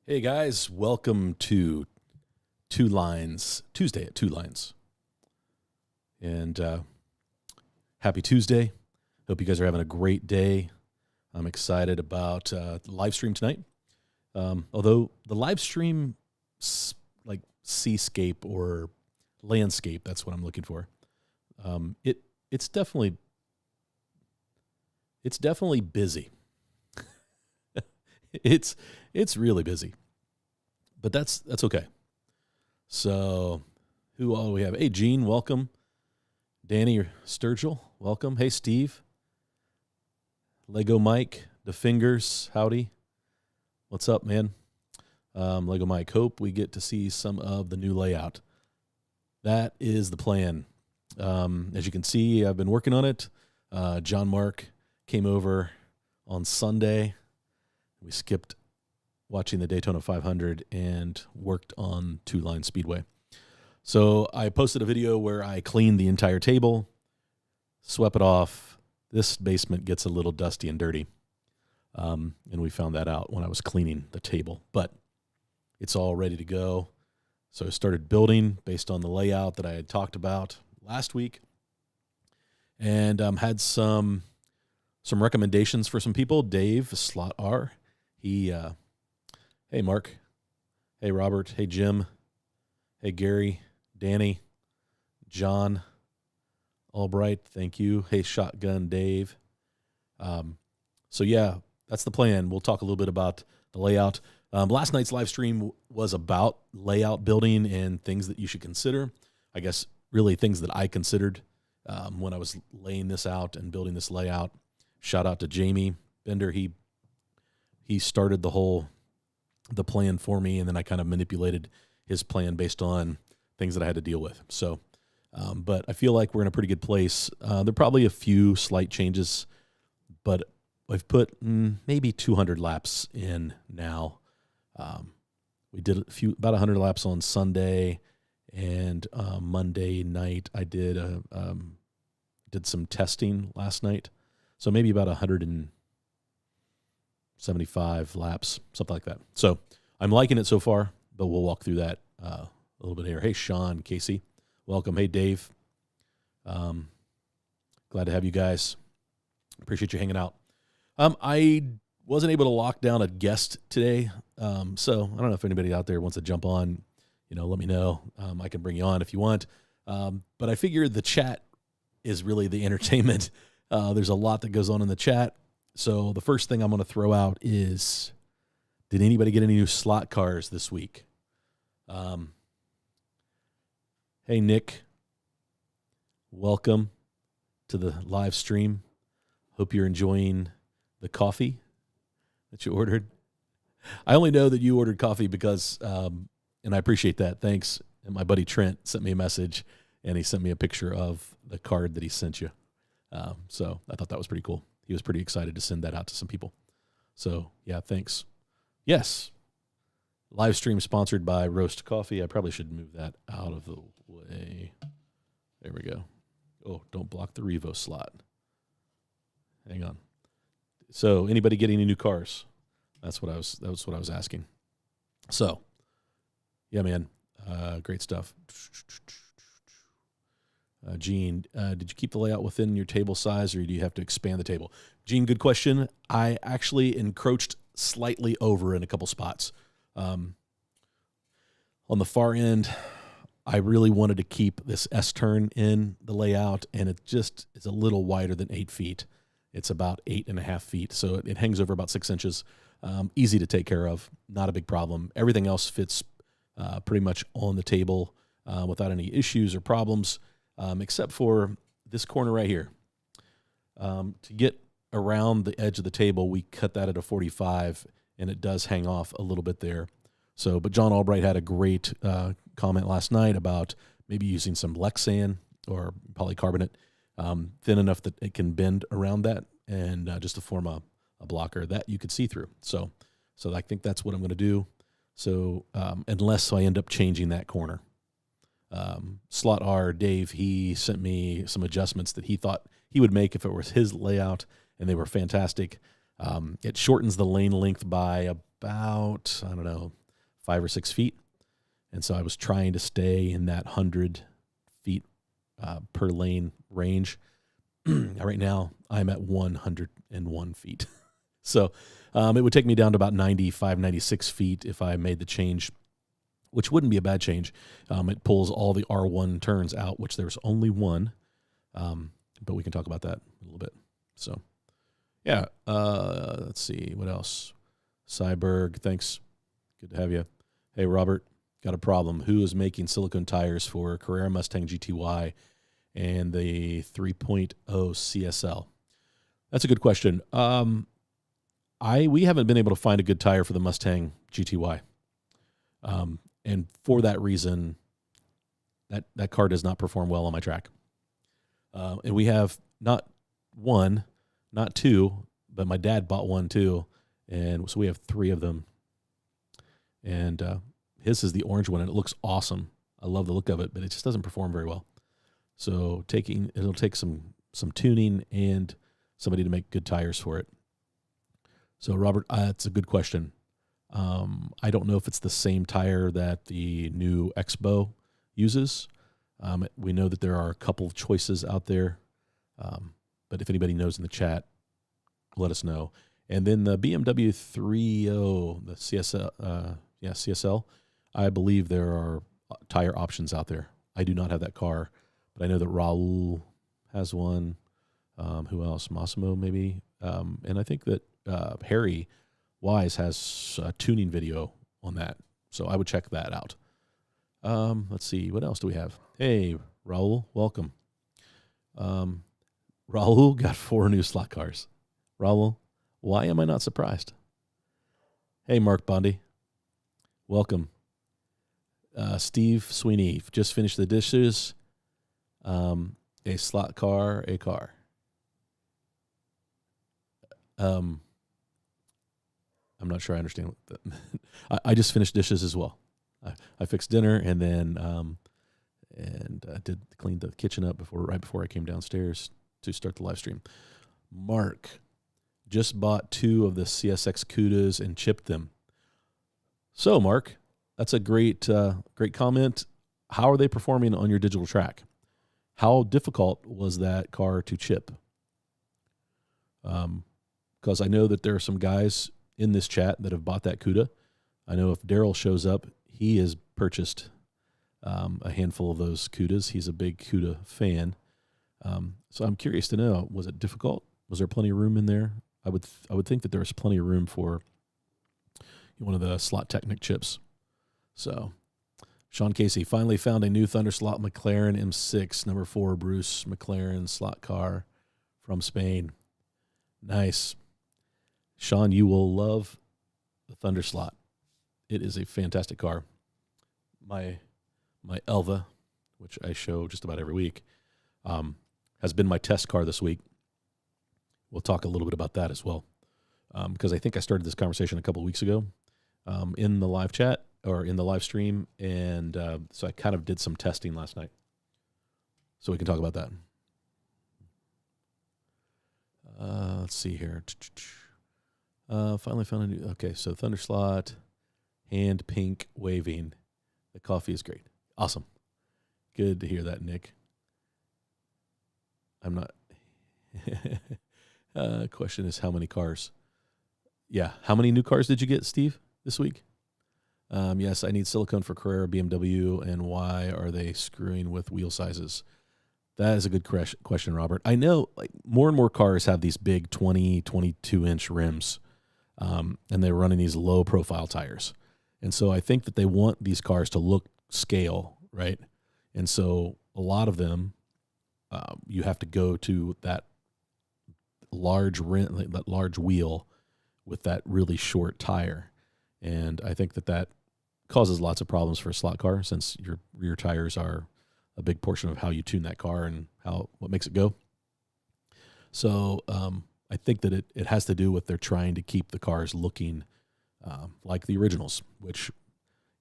Hey guys, welcome to Two Lines, Tuesday at Two Lines. And happy Tuesday. Hope you guys are having a great day. I'm excited about the live stream tonight. Although the live stream, like seascape or landscape, that's what I'm looking for. It's definitely busy. It's really busy, but that's okay. So, who all do we have? Hey, Gene, welcome. Danny Sturgill, welcome. Hey, Steve. Lego Mike, the fingers, howdy. What's up, man? Lego Mike, hope we get to see some of the new layout. That is the plan. As you can see, I've been working on it. John Mark came over on Sunday. We skipped watching the Daytona 500 and worked on Two Line Speedway. So I posted a video where I cleaned the entire table, swept it off. This basement gets a little dusty and dirty, and we found that out when I was cleaning the table. But it's all ready to go. So I started building based on the layout that I had talked about last week, and had some recommendations for some people. Dave, Slot R, hey, Mark. Hey, Robert. Hey, Jim. Hey, Gary. Danny. John. Albright. Thank you. Hey, Shotgun Dave. So, yeah, that's the plan. We'll talk a little bit about the layout. Last night's live stream was about layout building and things that you should consider. I guess really things that I considered when I was laying this out and building this layout. Shout out to Jamie Bender. He started the plan for me, and then I kind of manipulated his plan based on things that I had to deal with. So, but I feel like we're in a pretty good place. There are probably a few slight changes, but I've put maybe 200 laps in now. We did about 100 laps on Sunday, and Monday night I did some testing last night. So maybe about 175 laps, something like that. So I'm liking it so far, but we'll walk through that a little bit here. Hey, Sean, Casey, welcome. Hey, Dave. Glad to have you guys. Appreciate you hanging out. I wasn't able to lock down a guest today, so I don't know if anybody out there wants to jump on. Let me know. I can bring you on if you want. But I figure the chat is really the entertainment. There's a lot that goes on in the chat. So the first thing I'm going to throw out is, did anybody get any new slot cars this week? Hey, Nick. Welcome to the live stream. Hope you're enjoying the coffee that you ordered. I only know that you ordered coffee because, and I appreciate that. Thanks. And my buddy Trent sent me a message, and he sent me a picture of the card that he sent you. So I thought that was pretty cool. He was pretty excited to send that out to some people. So, yeah, thanks. Yes, live stream sponsored by Rost Coffee. I probably should move that out of the way. There we go. Oh, don't block the Revo slot. Hang on. So, anybody getting any new cars? That was what I was asking. So, yeah, man, great stuff. Gene, did you keep the layout within your table size, or do you have to expand the table? Gene, good question. I actually encroached slightly over in a couple spots. On the far end, I really wanted to keep this S-turn in the layout, and it just is a little wider than 8 feet. It's about 8.5 feet, so it hangs over about 6 inches. Easy to take care of, not a big problem. Everything else fits pretty much on the table without any issues or problems. Except for this corner right here. To get around the edge of the table, we cut that at a 45, and it does hang off a little bit there. So, but John Albright had a great comment last night about maybe using some Lexan or polycarbonate, thin enough that it can bend around that, and just to form a blocker that you could see through. So I think that's what I'm going to do. So unless I end up changing that corner. Slot R, Dave, he sent me some adjustments that he thought he would make if it was his layout, and they were fantastic. It shortens the lane length by about, I don't know, 5 or 6 feet. And so I was trying to stay in that 100 feet per lane range. Right now, I'm at 101 feet. So it would take me down to about 95, 96 feet if I made the change, which wouldn't be a bad change. It pulls all the R1 turns out, which there's only one. But we can talk about that a little bit. So, yeah. Let's see. What else? Cyberg, thanks. Good to have you. Hey, Robert, got a problem. Who is making silicone tires for Carrera Mustang GTY and the 3.0 CSL? That's a good question. We haven't been able to find a good tire for the Mustang GTY. And for that reason, that car does not perform well on my track. And we have not one, not two, but my dad bought one too. And so we have 3 of them. And his is the orange one, and it looks awesome. I love the look of it, but it just doesn't perform very well. So it'll take some tuning and somebody to make good tires for it. So Robert, that's a good question. I don't know if it's the same tire that the new Expo uses. We know that there are a couple of choices out there, but if anybody knows in the chat, let us know. And then the BMW 3.0, the CSL, I believe there are tire options out there. I do not have that car, but I know that Raul has one. Who else? Massimo, maybe. And I think that Harry Wise has a tuning video on that, so I would check that out. Let's see. What else do we have? Hey, Raul, welcome. Raul got 4 new slot cars. Raul, why am I not surprised? Hey, Mark Bondi, welcome. Steve Sweeney, just finished the dishes. A slot car, a car. I'm not sure I understand what that I just finished dishes as well. I fixed dinner and then did clean the kitchen up right before I came downstairs to start the live stream. Mark just bought 2 of the CSX Cudas and chipped them. So, Mark, that's a great comment. How are they performing on your digital track? How difficult was that car to chip? Because I know that there are some guys in this chat that have bought that CUDA. I know if Daryl shows up, he has purchased a handful of those CUDAs. He's a big CUDA fan. So I'm curious to know, was it difficult? Was there plenty of room in there? I would think that there was plenty of room for one of the Slot Technic chips. So, Sean Casey finally found a new Thunderslot McLaren M6, number 4 Bruce McLaren slot car from Spain. Nice. Sean, you will love the Thunderslot. It is a fantastic car. My Elva, which I show just about every week, has been my test car this week. We'll talk a little bit about that as well, because I think I started this conversation a couple of weeks ago in the live chat or in the live stream, and so I kind of did some testing last night. So we can talk about that. Let's see here. Finally found a new. Okay, so Thunderslot, hand pink waving. The coffee is great. Awesome. Good to hear that, Nick. I'm not. Question is how many cars? Yeah, how many new cars did you get, Steve, this week? Yes, I need silicone for Carrera, BMW, and why are they screwing with wheel sizes? That is a good question, Robert. I know like more and more cars have these big 20, 22-inch rims, and they're running these low-profile tires. And so I think that they want these cars to look scale, right? And so a lot of them, you have to go to that large rim, that large wheel with that really short tire. And I think that causes lots of problems for a slot car, since your rear tires are a big portion of how you tune that car and what makes it go. So I think that it has to do with they're trying to keep the cars looking like the originals, which,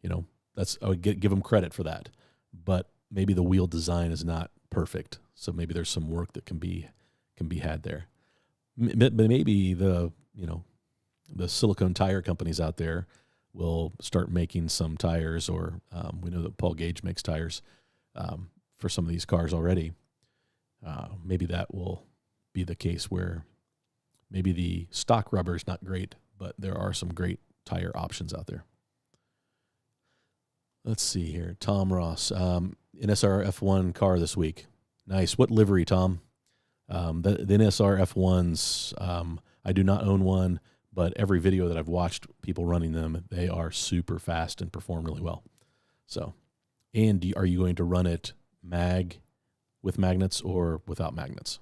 I would give them credit for that. But maybe the wheel design is not perfect, so maybe there's some work that can be had there. But maybe the the silicone tire companies out there will start making some tires, or we know that Paul Gage makes tires for some of these cars already. Maybe that will be the case where maybe the stock rubber is not great, but there are some great tire options out there. Let's see here. Tom Ross, NSR F1 car this week. Nice. What livery, Tom? The NSR F1s, I do not own one, but every video that I've watched people running them, they are super fast and perform really well. So, and are you going to run it with magnets or without magnets?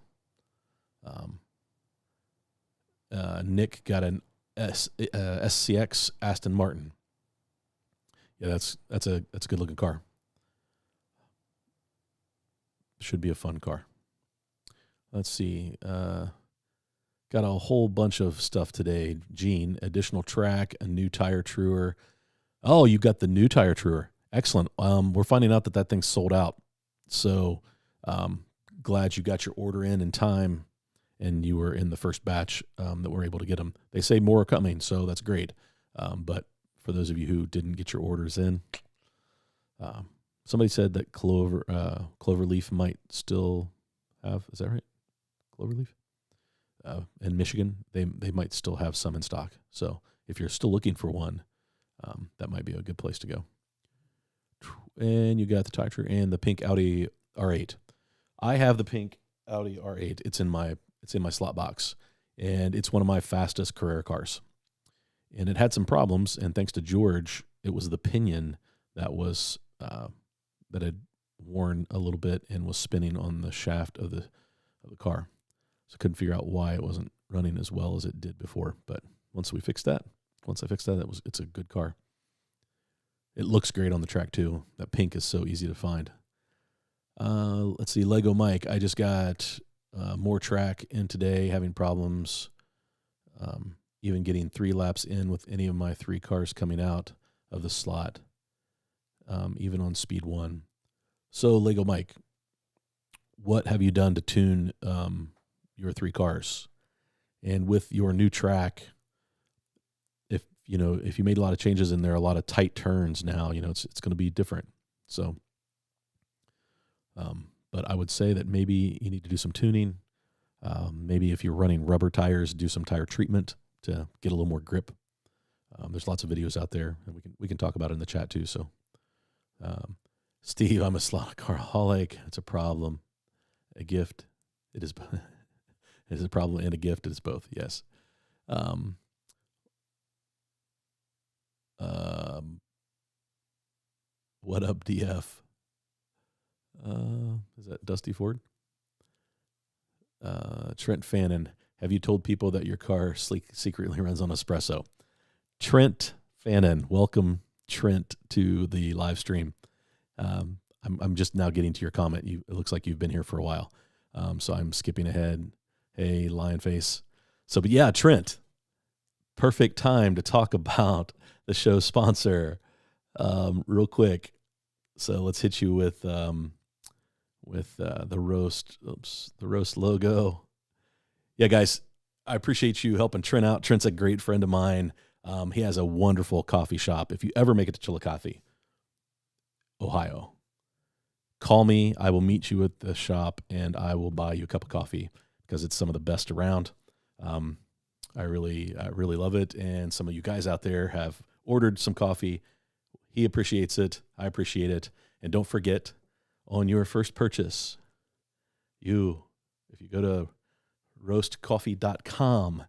Nick got an SCX Aston Martin. Yeah, that's a good looking car. Should be a fun car. Let's see. Got a whole bunch of stuff today. Gene, additional track, a new tire truer. Oh, you got the new tire truer. Excellent. We're finding out that thing's sold out. So glad you got your order in time, and you were in the first batch that were able to get them. They say more are coming, so that's great. But for those of you who didn't get your orders in, somebody said that Cloverleaf might still have. Is that right? Cloverleaf? In Michigan, they might still have some in stock. So if you're still looking for one, that might be a good place to go. And you got the tire truer and the pink Audi R8. I have the pink Audi R8. It's in my slot box, and it's one of my fastest Carrera cars. And it had some problems, and thanks to George, it was the pinion that was that had worn a little bit and was spinning on the shaft of the car. So I couldn't figure out why it wasn't running as well as it did before. But once I fixed that, it's a good car. It looks great on the track too. That pink is so easy to find. Let's see, Lego Mike. I just got more track in today, having problems even getting 3 laps in with any of my 3 cars coming out of the slot, even on speed 1. So Lego Mike, what have you done to tune your 3 cars? And with your new track, if you made a lot of changes and there are a lot of tight turns now, it's going to be different. So, but I would say that maybe you need to do some tuning. Maybe if you're running rubber tires, do some tire treatment to get a little more grip. There's lots of videos out there, and we can talk about it in the chat too. So, Steve, I'm a slot caraholic. It's a problem, a gift. It is. It is a problem and a gift. It is both. Yes. What up, DF? Is that Dusty Ford? Trent Fannin, have you told people that your car secretly runs on espresso? Trent Fannin, welcome, Trent, to the live stream. I'm just now getting to your comment. It looks like you've been here for a while, so I'm skipping ahead. Hey, Lion Face. But yeah, Trent, perfect time to talk about the show sponsor real quick. So let's hit you with the Rost. The Rost logo. Yeah, guys, I appreciate you helping Trent out. Trent's a great friend of mine. He has a wonderful coffee shop. If you ever make it to Chillicothe, Ohio, call me. I will meet you at the shop, and I will buy you a cup of coffee because it's some of the best around. I really love it, and some of you guys out there have ordered some coffee. He appreciates it. I appreciate it. And don't forget, on your first purchase, if you go to roastcoffee.com,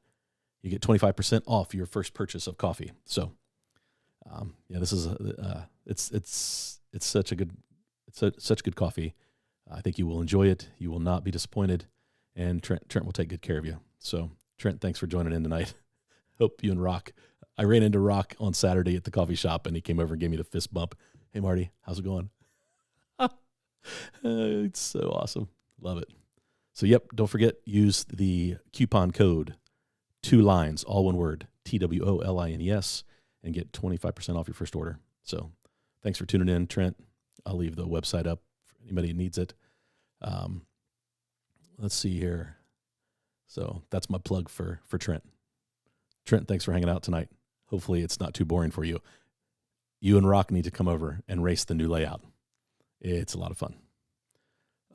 you get 25% off your first purchase of coffee. So, yeah, this is it's such good coffee. I think you will enjoy it. You will not be disappointed, and Trent will take good care of you. So, Trent, thanks for joining in tonight. Hope you and Rock. I ran into Rock on Saturday at the coffee shop, and he came over and gave me the fist bump. Hey, Marty, how's it going? It's so awesome. Love it. So, yep, don't forget, use the coupon code 2 lines, all one word, TWOLINES, and get 25% off your first order. So, thanks for tuning in, Trent. I'll leave the website up for anybody who needs it. Let's see here. So, that's my plug for Trent. Trent, thanks for hanging out tonight. Hopefully it's not too boring for you. You and Rock need to come over and race the new layout. It's a lot of fun.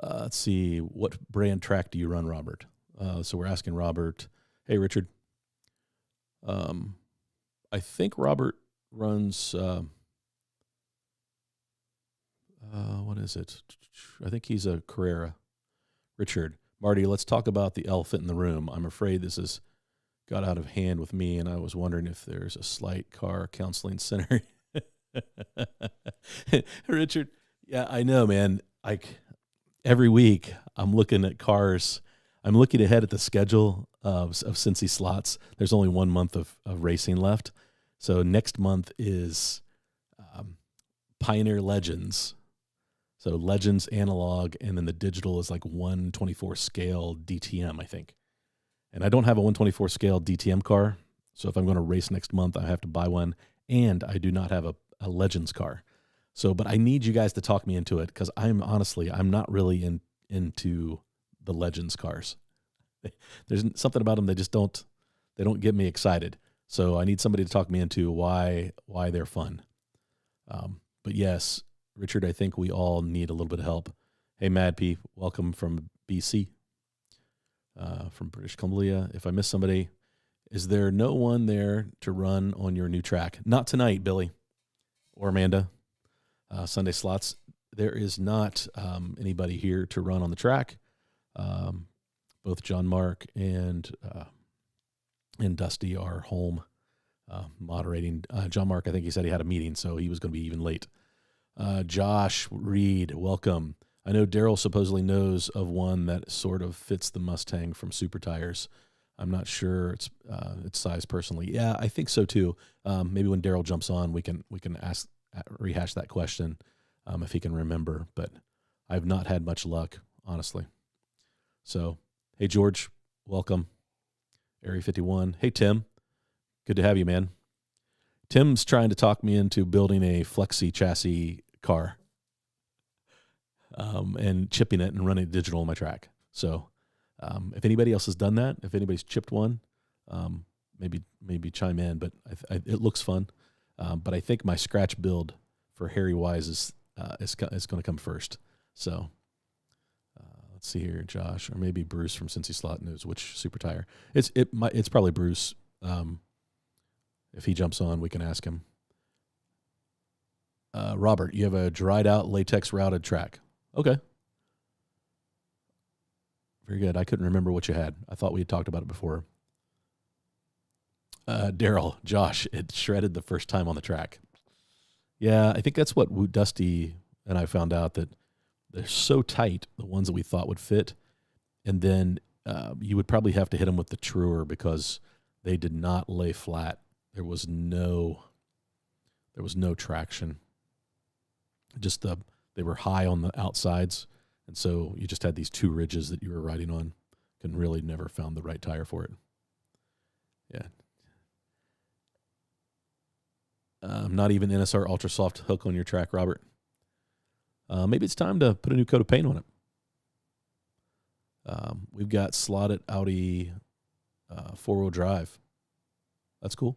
Let's see. What brand track do you run, Robert? So we're asking Robert. Hey, Richard. I think Robert runs, what is it? I think he's a Carrera. Richard. Marty, let's talk about the elephant in the room. I'm afraid this has got out of hand with me, and I was wondering if there's a slight car counseling center. Richard, yeah, I know, man. Every week I'm looking at cars. I'm looking ahead at the schedule of Cincy slots. There's only 1 month of racing left. So next month is Pioneer Legends. So Legends analog, and then the digital is like 124 scale DTM, I think. And I don't have a 124 scale DTM car. So if I'm going to race next month, I have to buy one. And I do not have a Legends car. So, but I need you guys to talk me into it, because I'm not really into the Legends cars. There's something about them they don't get me excited. So I need somebody to talk me into why they're fun. But yes, Richard, I think we all need a little bit of help. Hey, Mad P, welcome from BC, from British Columbia. If I miss somebody, is there no one there to run on your new track? Not tonight, Billy or Amanda. Sunday slots. There is not anybody here to run on the track. Both John Mark and Dusty are home moderating. John Mark, I think he said he had a meeting, so he was going to be even late. Josh Reed, welcome. I know Daryl supposedly knows of one that sort of fits the Mustang from Super Tires. I'm not sure its size personally. Yeah, I think so too. Maybe when Daryl jumps on, we can rehash that question if he can remember. But I've not had much luck, honestly. So, hey George, welcome. Area 51. Hey Tim, good to have you, man. Tim's trying to talk me into building a flexi chassis car and chipping it and running it digital on my track. So if anybody else has done that, if anybody's chipped one, maybe chime in. But it looks fun. But I think my scratch build for Harry Wise is going to come first. So let's see here, Josh, or maybe Bruce from Cincy Slot knows which Super Tire. It's probably Bruce. If he jumps on, we can ask him. Robert, you have a dried out latex routed track. Okay. Very good. I couldn't remember what you had. I thought we had talked about it before. Daryl, Josh, it shredded the first time on the track. Yeah, I think that's what Dusty and I found out, that they're so tight, the ones that we thought would fit. And then you would probably have to hit them with the truer, because they did not lay flat. There was no traction. They were high on the outsides, and so you just had these two ridges that you were riding on. Really never found the right tire for it. Yeah. Not even NSR Ultra Soft hook on your track, Robert. Maybe it's time to put a new coat of paint on it. We've got slotted Audi 4-wheel drive. That's cool.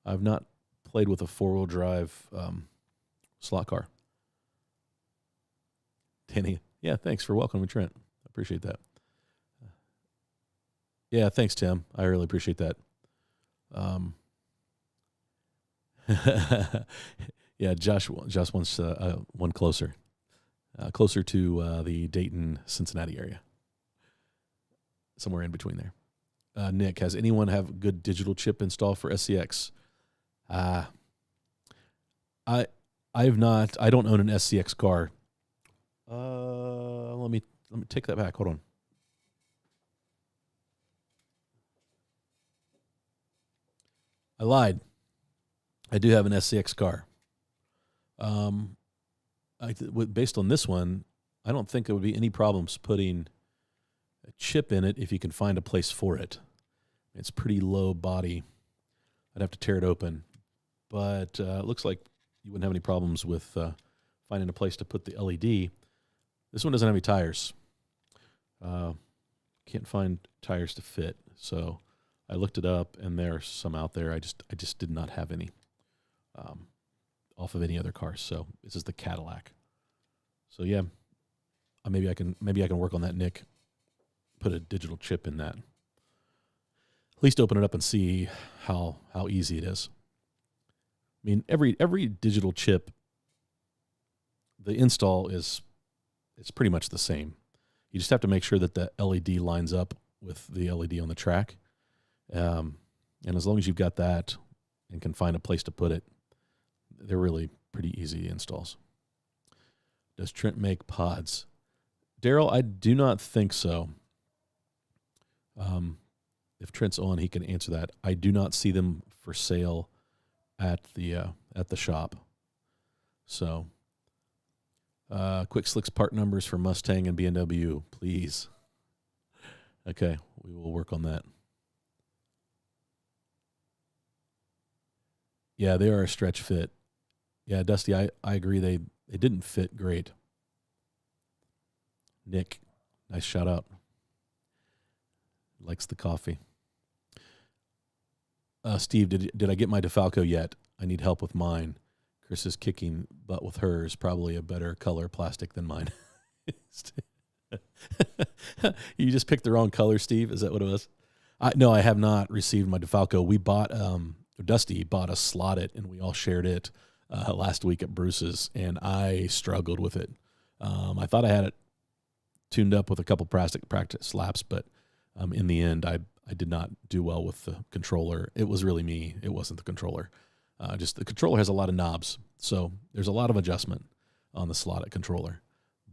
I've not played with a 4-wheel drive slot car. Danny, yeah, thanks for welcoming Trent. I appreciate that. Yeah, thanks, Tim. I really appreciate that. Yeah, Josh wants one closer to the Dayton, Cincinnati area, somewhere in between there. Nick, has anyone have good digital chip install for SCX? I have not. I don't own an SCX car. Let me take that back. Hold on. I lied. I do have an SCX car. Based on this one, I don't think there would be any problems putting a chip in it if you can find a place for it. It's pretty low body. I'd have to tear it open. But it looks like you wouldn't have any problems with finding a place to put the LED. This one doesn't have any tires. Can't find tires to fit. So I looked it up, and there are some out there. I just did not have any off of any other cars. So this is the Cadillac. So yeah, maybe I can work on that, Nick. Put a digital chip in that. At least open it up and see how easy it is. I mean, every digital chip, the install is pretty much the same. You just have to make sure that the LED lines up with the LED on the track. And as long as you've got that and can find a place to put it, they're really pretty easy installs. Does Trent make pods? Daryl, I do not think so. If Trent's on, he can answer that. I do not see them for sale at the shop. So, quick slicks part numbers for Mustang and BMW, please. Okay, we will work on that. Yeah, they are a stretch fit. Yeah, Dusty, I agree. They didn't fit great. Nick, nice shout out. Likes the coffee. Steve, did I get my DeFalco yet? I need help with mine. Chris is kicking butt with hers. Probably a better color plastic than mine. You just picked the wrong color, Steve? Is that what it was? No, I have not received my DeFalco. We bought, Dusty bought a slotted, and we all shared it last week at Bruce's, and I struggled with it. I thought I had it tuned up with a couple practice laps, but in the end, I did not do well with the controller. It was really me. It wasn't the controller. Just the controller has a lot of knobs, so there's a lot of adjustment on the slotted controller.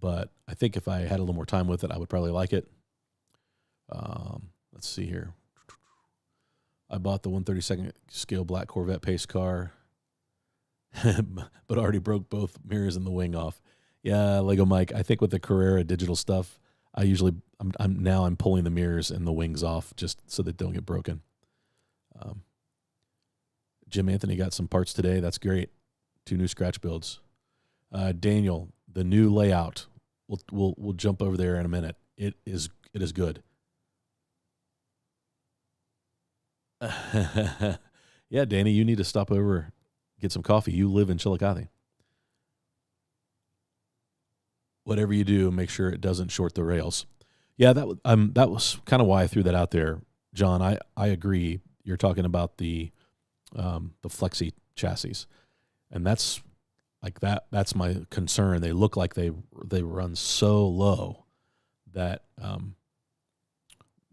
But I think if I had a little more time with it, I would probably like it. Let's see here. I bought the 132nd scale black Corvette pace car, but already broke both mirrors and the wing off. Yeah, Lego Mike. I think with the Carrera digital stuff, I'm pulling the mirrors and the wings off just so they don't get broken. Jim Anthony got some parts today. That's great. 2 new scratch builds. Daniel, the new layout. We'll jump over there in a minute. It is good. Yeah, Danny, you need to stop over, get some coffee. You live in Chillicothe. Whatever you do, make sure it doesn't short the rails. Yeah, that was kind of why I threw that out there, John. I agree. You're talking about the flexi chassis, and that's like that. That's my concern. They look like they run so low that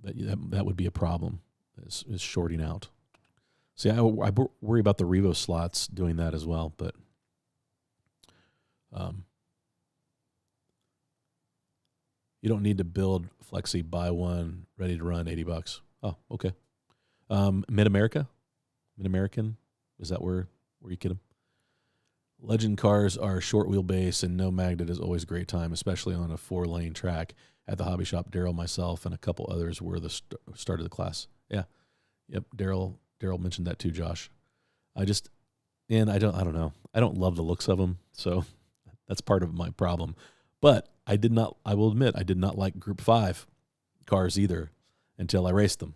that would be a problem. Is shorting out. See, I worry about the Revo slots doing that as well, but you don't need to build flexi, buy one, ready to run, $80. Oh, okay. Mid-American, is that where you get them? Legend cars are short wheelbase, and no magnet is always a great time, especially on a 4-lane track. At the hobby shop, Daryl, myself, and a couple others were the start of the class. Yeah, yep. Daryl mentioned that too, Josh. I don't know. I don't love the looks of them, so that's part of my problem. But I will admit, I did not like Group 5 cars either until I raced them.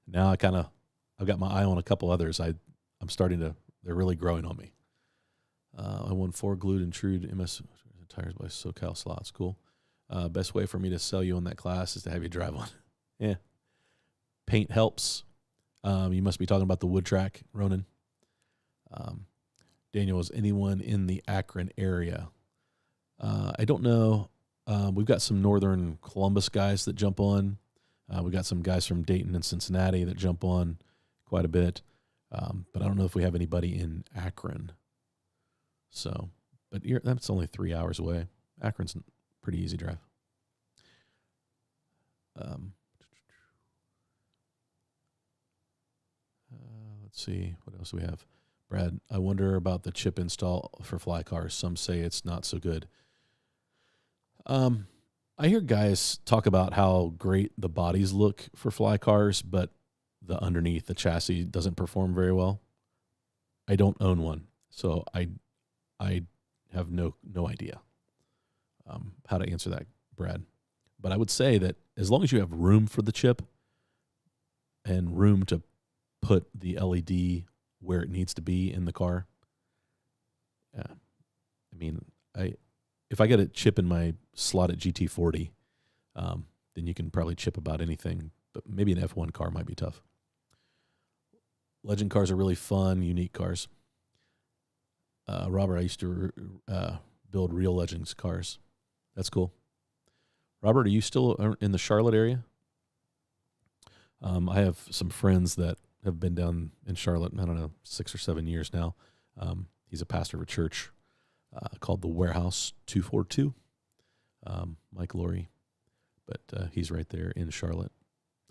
Now I've got my eye on a couple others. They're really growing on me. I won 4 glued and trued MS tires by SoCal Slots. Cool. Best way for me to sell you on that class is to have you drive one. Yeah. Paint helps. You must be talking about the wood track, Ronan. Daniel, is anyone in the Akron area? I don't know. We've got some northern Columbus guys that jump on. We've got some guys from Dayton and Cincinnati that jump on quite a bit. But I don't know if we have anybody in Akron. So, but that's only 3 hours away. Akron's a pretty easy drive. Let's see. What else do we have? Brad, I wonder about the chip install for fly cars. Some say it's not so good. I hear guys talk about how great the bodies look for fly cars, but the underneath, the chassis doesn't perform very well. I don't own one, so I have no idea how to answer that, Brad. But I would say that as long as you have room for the chip, and room to put the LED where it needs to be in the car. Yeah. I mean, if I get a chip in my slot at GT40, then you can probably chip about anything, but maybe an F1 car might be tough. Legend cars are really fun, unique cars. Robert, I used to build real Legends cars. That's cool. Robert, are you still in the Charlotte area? I have some friends that have been down in Charlotte, I don't know, 6 or 7 years now. He's a pastor of a church called the Warehouse 242, Mike Laurie. But he's right there in Charlotte.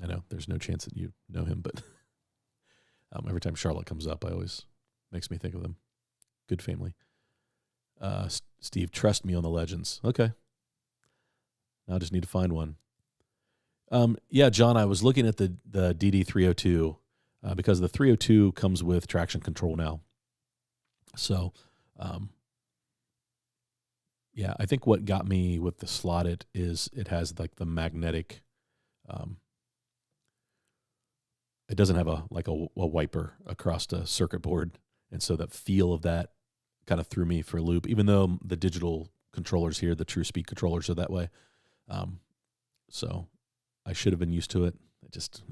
I know there's no chance that you know him, but every time Charlotte comes up, I always makes me think of them. Good family. Steve, trust me on the Legends. Okay. Now I just need to find one. Yeah, John, I was looking at the DD302 because the 302 comes with traction control now. So, yeah, I think what got me with the slotted is it has like the magnetic. It doesn't have a wiper across the circuit board, and so that feel of that kind of threw me for a loop. Even though the digital controllers here, the True Speed controllers, are that way, so I should have been used to it. It just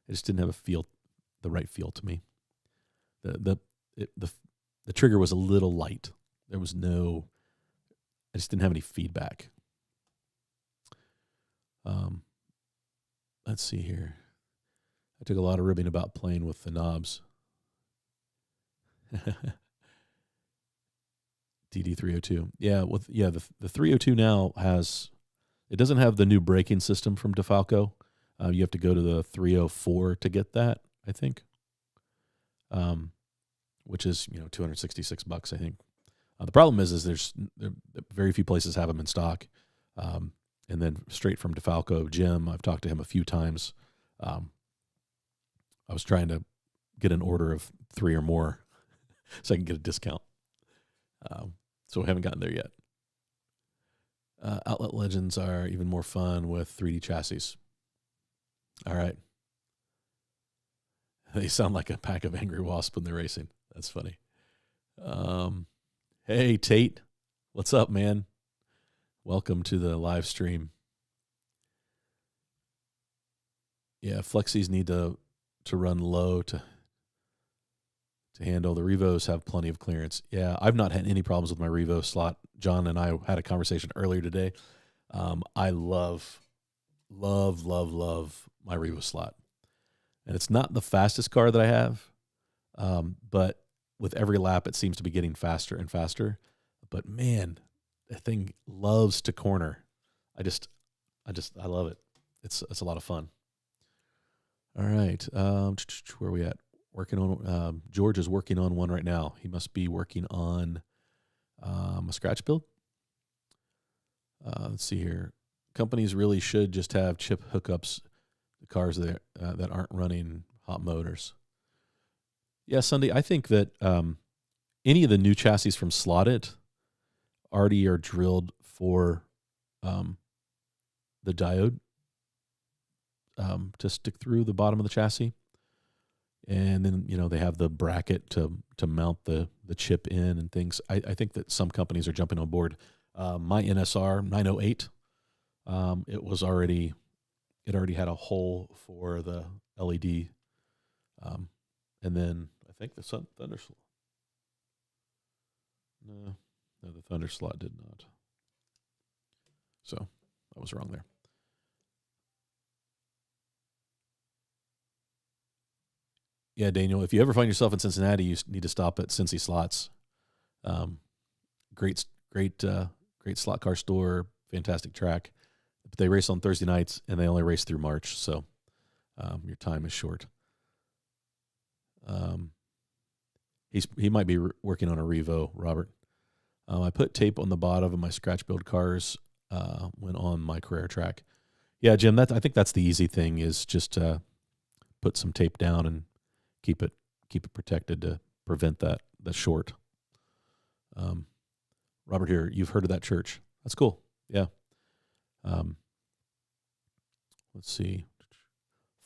didn't have the right feel to me. The trigger was a little light. There was I just didn't have any feedback. Let's see here. I took a lot of ribbing about playing with the knobs. DD302. Yeah, the 302 now it doesn't have the new braking system from DeFalco. You have to go to the 304 to get that, I think. Which is, $266, I think. The problem is there very few places have them in stock. And then straight from DeFalco, Jim, I've talked to him a few times. I was trying to get an order of 3 or more so I can get a discount. So we haven't gotten there yet. Outlet Legends are even more fun with 3D chassis. All right. They sound like a pack of angry wasps when they're racing. That's funny. Hey, Tate. What's up, man? Welcome to the live stream. Yeah, Flexies need to run low to handle. The Revos have plenty of clearance. Yeah, I've not had any problems with my Revo slot. John and I had a conversation earlier today. I love my Revo slot. And it's not the fastest car that I have, but with every lap, it seems to be getting faster and faster. But man, that thing loves to corner. I love it. It's a lot of fun. All right, where are we at? Working on. George is working on one right now. He must be working on a scratch build. Let's see here. Companies really should just have chip hookups. The cars that aren't running hot motors. Yeah, Sunday. I think that any of the new chassis from Slotted already are drilled for the diode to stick through the bottom of the chassis, and then they have the bracket to mount the chip in and things. I think that some companies are jumping on board. My NSR 908, it already had a hole for the LED, and then I think the Thunder slot. No, the Thunder slot did not. So I was wrong there. Yeah, Daniel, if you ever find yourself in Cincinnati, you need to stop at Cincy Slots. Great slot car store, fantastic track. But they race on Thursday nights, and they only race through March, so your time is short. He might be working on a Revo, Robert. I put tape on the bottom of my scratch build cars when on my Carrera track. Yeah, Jim, I think that's the easy thing is just put some tape down and keep it protected to prevent the short. Robert here, you've heard of that church. That's cool. Yeah. Let's see.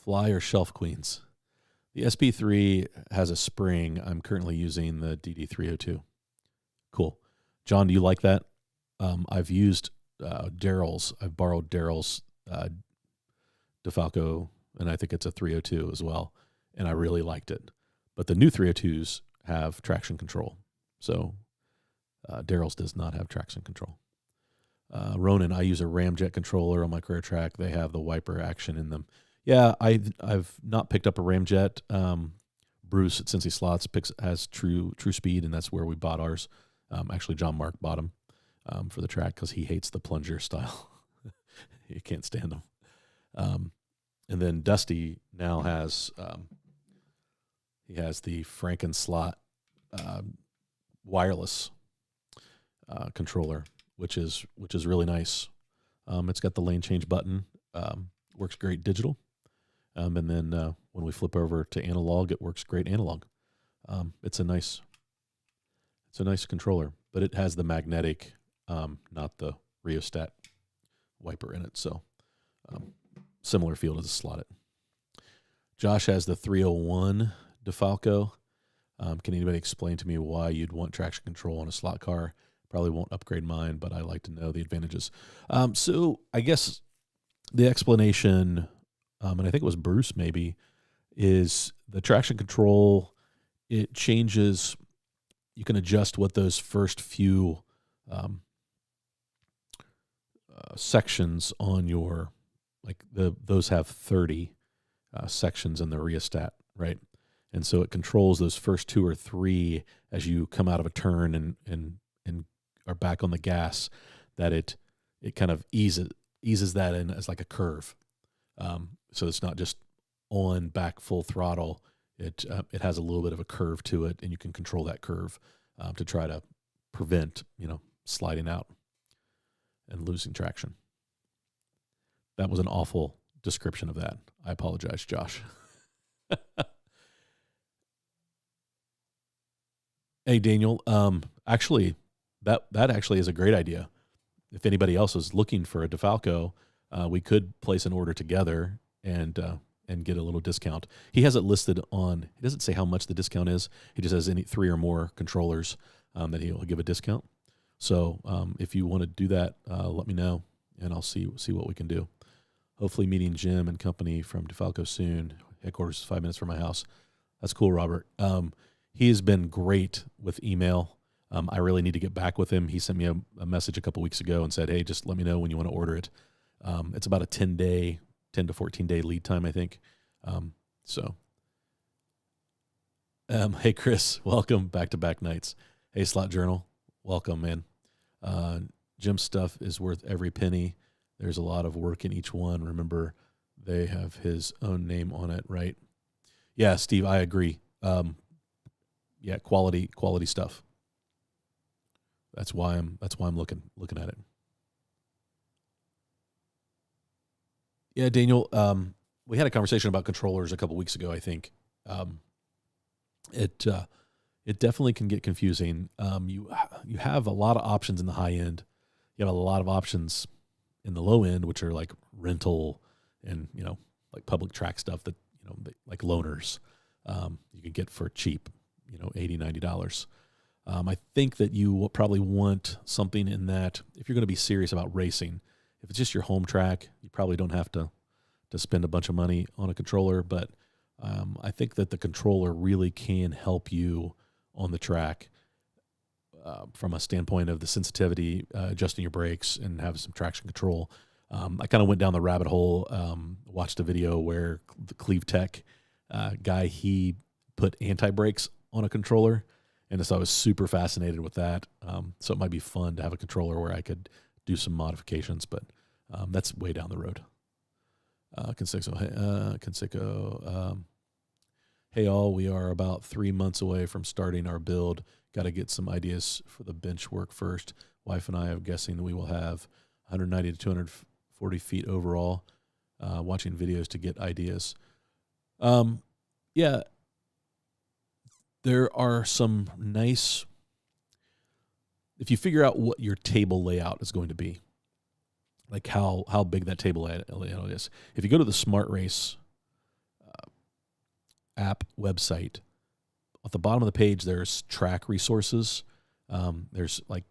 Fly or shelf queens? The SP3 has a spring. I'm currently using the DD302. Cool. John, do you like that? I've used Daryl's. I've borrowed Daryl's DeFalco, and I think it's a 302 as well, and I really liked it. But the new 302s have traction control, so Daryl's does not have traction control. Ronan, I use a Ramjet controller on my Career Track. They have the wiper action in them. Yeah, I've not picked up a Ramjet. Bruce at Cincy Slots has True Speed, and that's where we bought ours. Actually, John Mark bought them for the track because he hates the plunger style. He can't stand them. And then Dusty now has he has the Frankenslot wireless controller, which is really nice. It's got the lane change button. Works great digital. And then when we flip over to analog, it works great analog. It's a nice controller, but it has the magnetic, not the rheostat wiper in it. So similar feel to the slotted. Josh has the 301 DeFalco. Can anybody explain to me why you'd want traction control on a slot car? Probably won't upgrade mine, but I like to know the advantages. So I guess the explanation, and I think it was Bruce maybe, is the traction control, it changes. You can adjust what those first few sections on your, those have 30 sections in the rheostat, right? And so it controls those first 2 or 3 as you come out of a turn and are back on the gas, that it kind of eases that in as like a curve. So it's not just on back full throttle. It has a little bit of a curve to it, and you can control that curve to try to prevent, sliding out and losing traction. That was an awful description of that. I apologize, Josh. Hey, Daniel. Actually, that actually is a great idea. If anybody else is looking for a DeFalco, we could place an order together and get a little discount. He has it listed on. He doesn't say how much the discount is. He just has any 3 or more controllers that he'll give a discount. So if you want to do that, let me know, and I'll see what we can do. Hopefully meeting Jim and company from DeFalco soon. Headquarters is 5 minutes from my house. That's cool, Robert. He has been great with email. I really need to get back with him. He sent me a message a couple weeks ago and said, hey, just let me know when you want to order it. It's about a 10 to 14 day lead time, I think. Hey, Chris, welcome back-to-back nights. Hey, Slot Journal, welcome, man. Jim's stuff is worth every penny. There's a lot of work in each one. Remember, they have his own name on it, right? Yeah, Steve, I agree. Yeah, quality stuff. That's why I'm looking at it. Yeah, Daniel, we had a conversation about controllers a couple weeks ago, I think. It definitely can get confusing. You have a lot of options in the high end. You have a lot of options in the low end, which are like rental and, like public track stuff that, like loaners, you can get for cheap, $80, $90. I think that you probably want something in that if you're going to be serious about racing. If it's just your home track, you probably don't have to spend a bunch of money on a controller, but I think that the controller really can help you on the track from a standpoint of the sensitivity, adjusting your brakes, and have some traction control. I kind of went down the rabbit hole, watched a video where the Cleve Tech guy, he put anti-brakes on a controller, and so I was super fascinated with that. So it might be fun to have a controller where I could do some modifications, but that's way down the road. Conseco, hey all, we are about 3 months away from starting our build. Got to get some ideas for the bench work first. Wife and I are guessing that we will have 190 to 240 feet overall. Watching videos to get ideas. Yeah, there are some nice, if you figure out what your table layout is going to be, like how big that table layout is. If you go to the Smart Race app website, at the bottom of the page, there's track resources. There's like,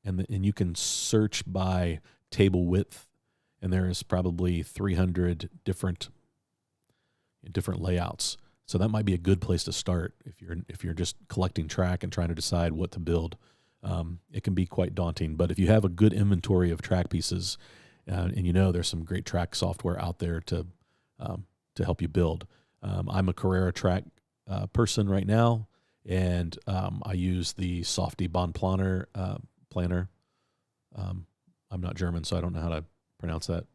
and you can search by table width, and there's probably 300 different layouts. So that might be a good place to start if you're just collecting track and trying to decide what to build. It can be quite daunting, but if you have a good inventory of track pieces, and there's some great track software out there to help you build. I'm a Carrera track person right now, and I use the Softy Bond planner. I'm not German, so I don't know how to pronounce that,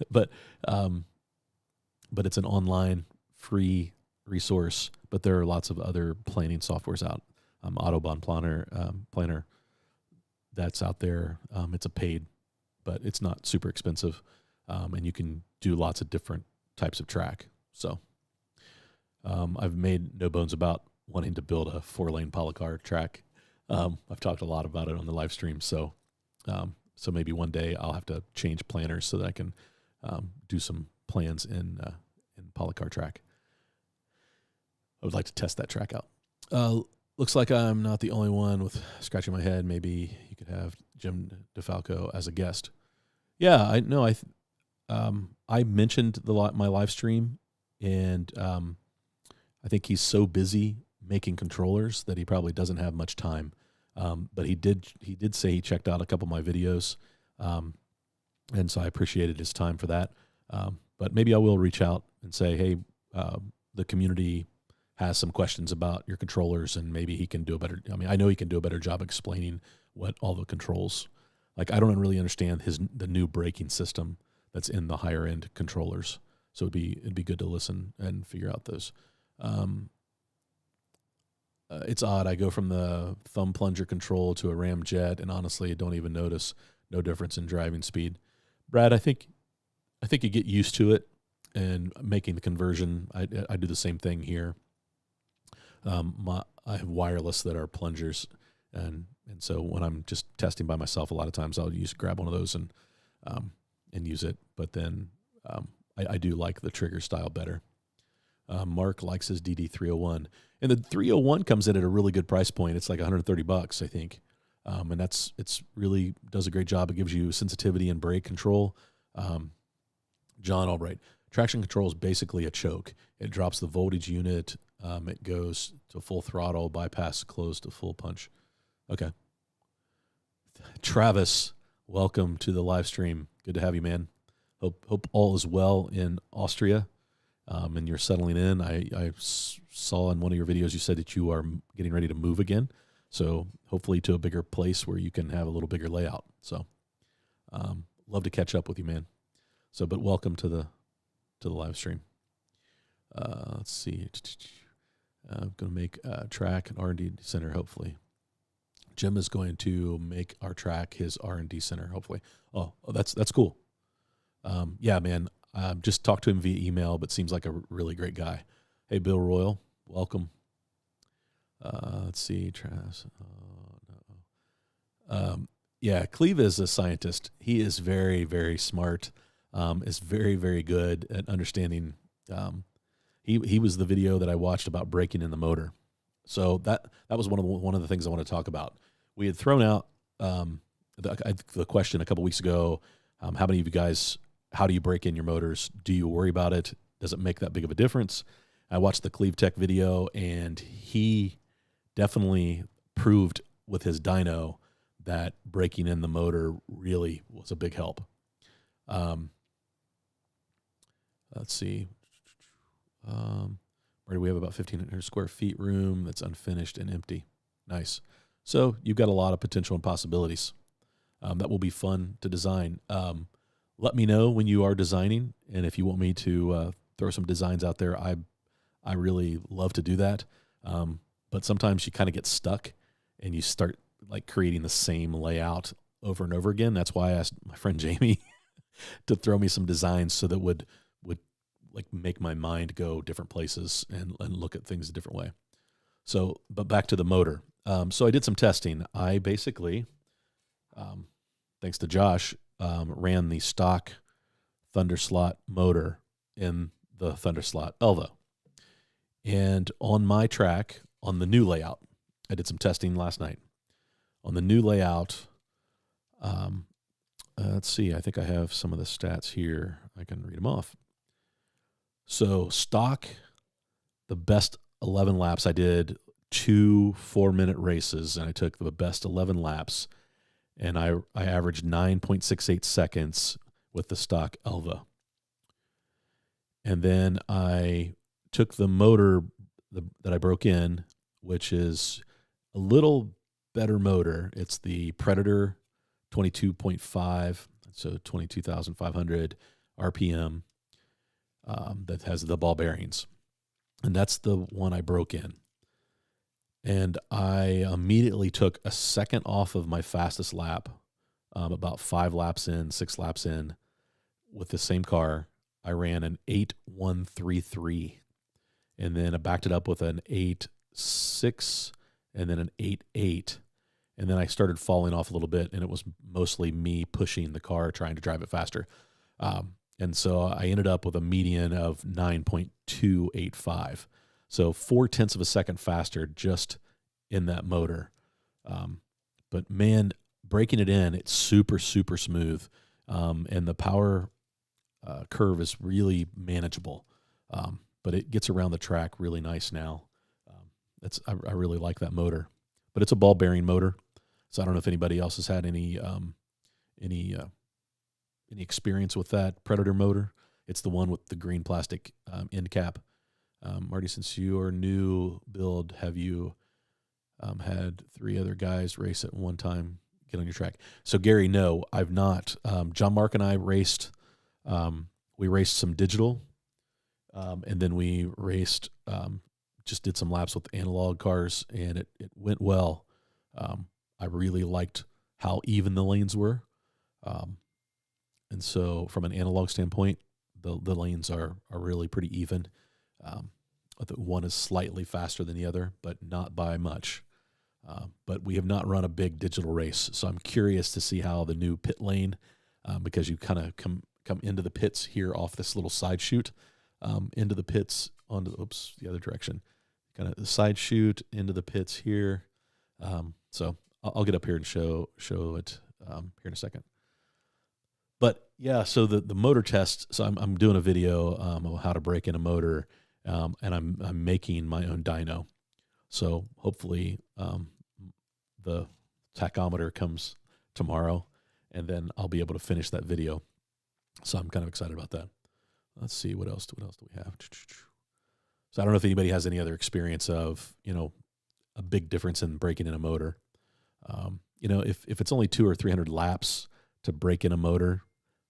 but it's an online free resource. But there are lots of other planning softwares out. Autobahn planner that's out there. It's a paid, but it's not super expensive, and you can do lots of different types of track. So I've made no bones about wanting to build a 4-lane polycar track. I've talked a lot about it on the live stream. So maybe one day I'll have to change planners so that I can do some plans in polycar track. I would like to test that track out. Looks like I'm not the only one with scratching my head. Maybe you could have Jim DeFalco as a guest. Yeah, I know. I mentioned my live stream, and I think he's so busy making controllers that he probably doesn't have much time. But he did say he checked out a couple of my videos, and so I appreciated his time for that. But maybe I will reach out and say, hey, the community has some questions about your controllers, and maybe he can do a better. I mean, I know he can do a better job explaining what all the controls. Like, I don't really understand the new braking system that's in the higher end controllers. So it'd be good to listen and figure out those. It's odd. I go from the thumb plunger control to a ramjet, and honestly, I don't even notice no difference in driving speed. Brad, I think you get used to it and making the conversion. I do the same thing here. I have wireless that are plungers, and so when I'm just testing by myself, a lot of times I'll grab one of those and use it. But then I do like the trigger style better. Mark likes his DD301, and the 301 comes in at a really good price point. It's like $130, I think, and it's really does a great job. It gives you sensitivity and brake control. John Albright, traction control is basically a choke. It drops the voltage unit. It goes to full throttle, bypass close to full punch. Okay. Travis, welcome to the live stream. Good to have you, man. Hope all is well in Austria, and you're settling in. I saw in one of your videos you said that you are getting ready to move again, so hopefully to a bigger place where you can have a little bigger layout. So, love to catch up with you, man. So, but welcome to the live stream. Let's see. I'm going to make track an R&D center, hopefully. Jim is going to make our track his R&D center, hopefully. Oh, that's cool. Yeah, man. Just talked to him via email, but seems like a really great guy. Hey, Bill Royal, welcome. Let's see. Yeah, Cleve is a scientist. He is very, very smart. Is very, very good at understanding. He was the video that I watched about braking in the motor. So that was one of the things I want to talk about. We had thrown out the question a couple weeks ago. How many of you guys? How do you brake in your motors? Do you worry about it? Does it make that big of a difference? I watched the Cleve Tech video, and he definitely proved with his dyno that braking in the motor really was a big help. Let's see. Where do we have about 1,500 square feet room that's unfinished and empty? Nice. So you've got a lot of potential and possibilities. That will be fun to design. Let me know when you are designing, and if you want me to throw some designs out there, I really love to do that. But sometimes you kind of get stuck, and you start like creating the same layout over and over again. That's why I asked my friend Jamie to throw me some designs so that would like make my mind go different places and look at things a different way. So, but back to the motor. So I did some testing. I basically, thanks to Josh, ran the stock Thunderslot motor in the Thunderslot Elva. And on my track, on the new layout, I did some testing last night. On the new layout, let's see, I think I have some of the stats here. I can read them off. So stock, the best 11 laps, I did 2 4-minute races, and I took the best 11 laps, and I averaged 9.68 seconds with the stock Elva. And then I took the motor that I broke in, which is a little better motor. It's the Predator 22.5, so 22,500 RPM, that has the ball bearings. And that's the one I broke in. And I immediately took a second off of my fastest lap, about 5 laps in, 6 laps in, with the same car. I ran an 8.133, and then I backed it up with an 8.6, and then an 8.8, and then I started falling off a little bit, and it was mostly me pushing the car, trying to drive it faster. And so I ended up with a median of 9.285. So 0.4 of a second faster just in that motor. But man, breaking it in, it's super, super smooth. And the power curve is really manageable. But it gets around the track really nice now. I really like that motor. But it's a ball bearing motor. So I don't know if anybody else has had any experience with that Predator motor. It's the one with the green plastic end cap. Marty, since your new build, have you had 3 other guys race at one time get on your track? So Gary, no, I've not. John Mark and I raced. We raced some digital, and then we raced. Just did some laps with analog cars, and it went well. I really liked how even the lanes were. And so from an analog standpoint, the lanes are really pretty even. One is slightly faster than the other, but not by much. But we have not run a big digital race, so I'm curious to see how the new pit lane, because you kind of come into the pits here off this little side chute, into the pits onto the other direction, kind of the side chute into the pits here. So I'll get up here and show it here in a second. But yeah, so the motor test. So I'm doing a video of how to break in a motor, and I'm making my own dyno. So hopefully the tachometer comes tomorrow, and then I'll be able to finish that video. So I'm kind of excited about that. Let's see, what else do we have? So I don't know if anybody has any other experience of a big difference in breaking in a motor. If it's only 200 or 300 laps to break in a motor,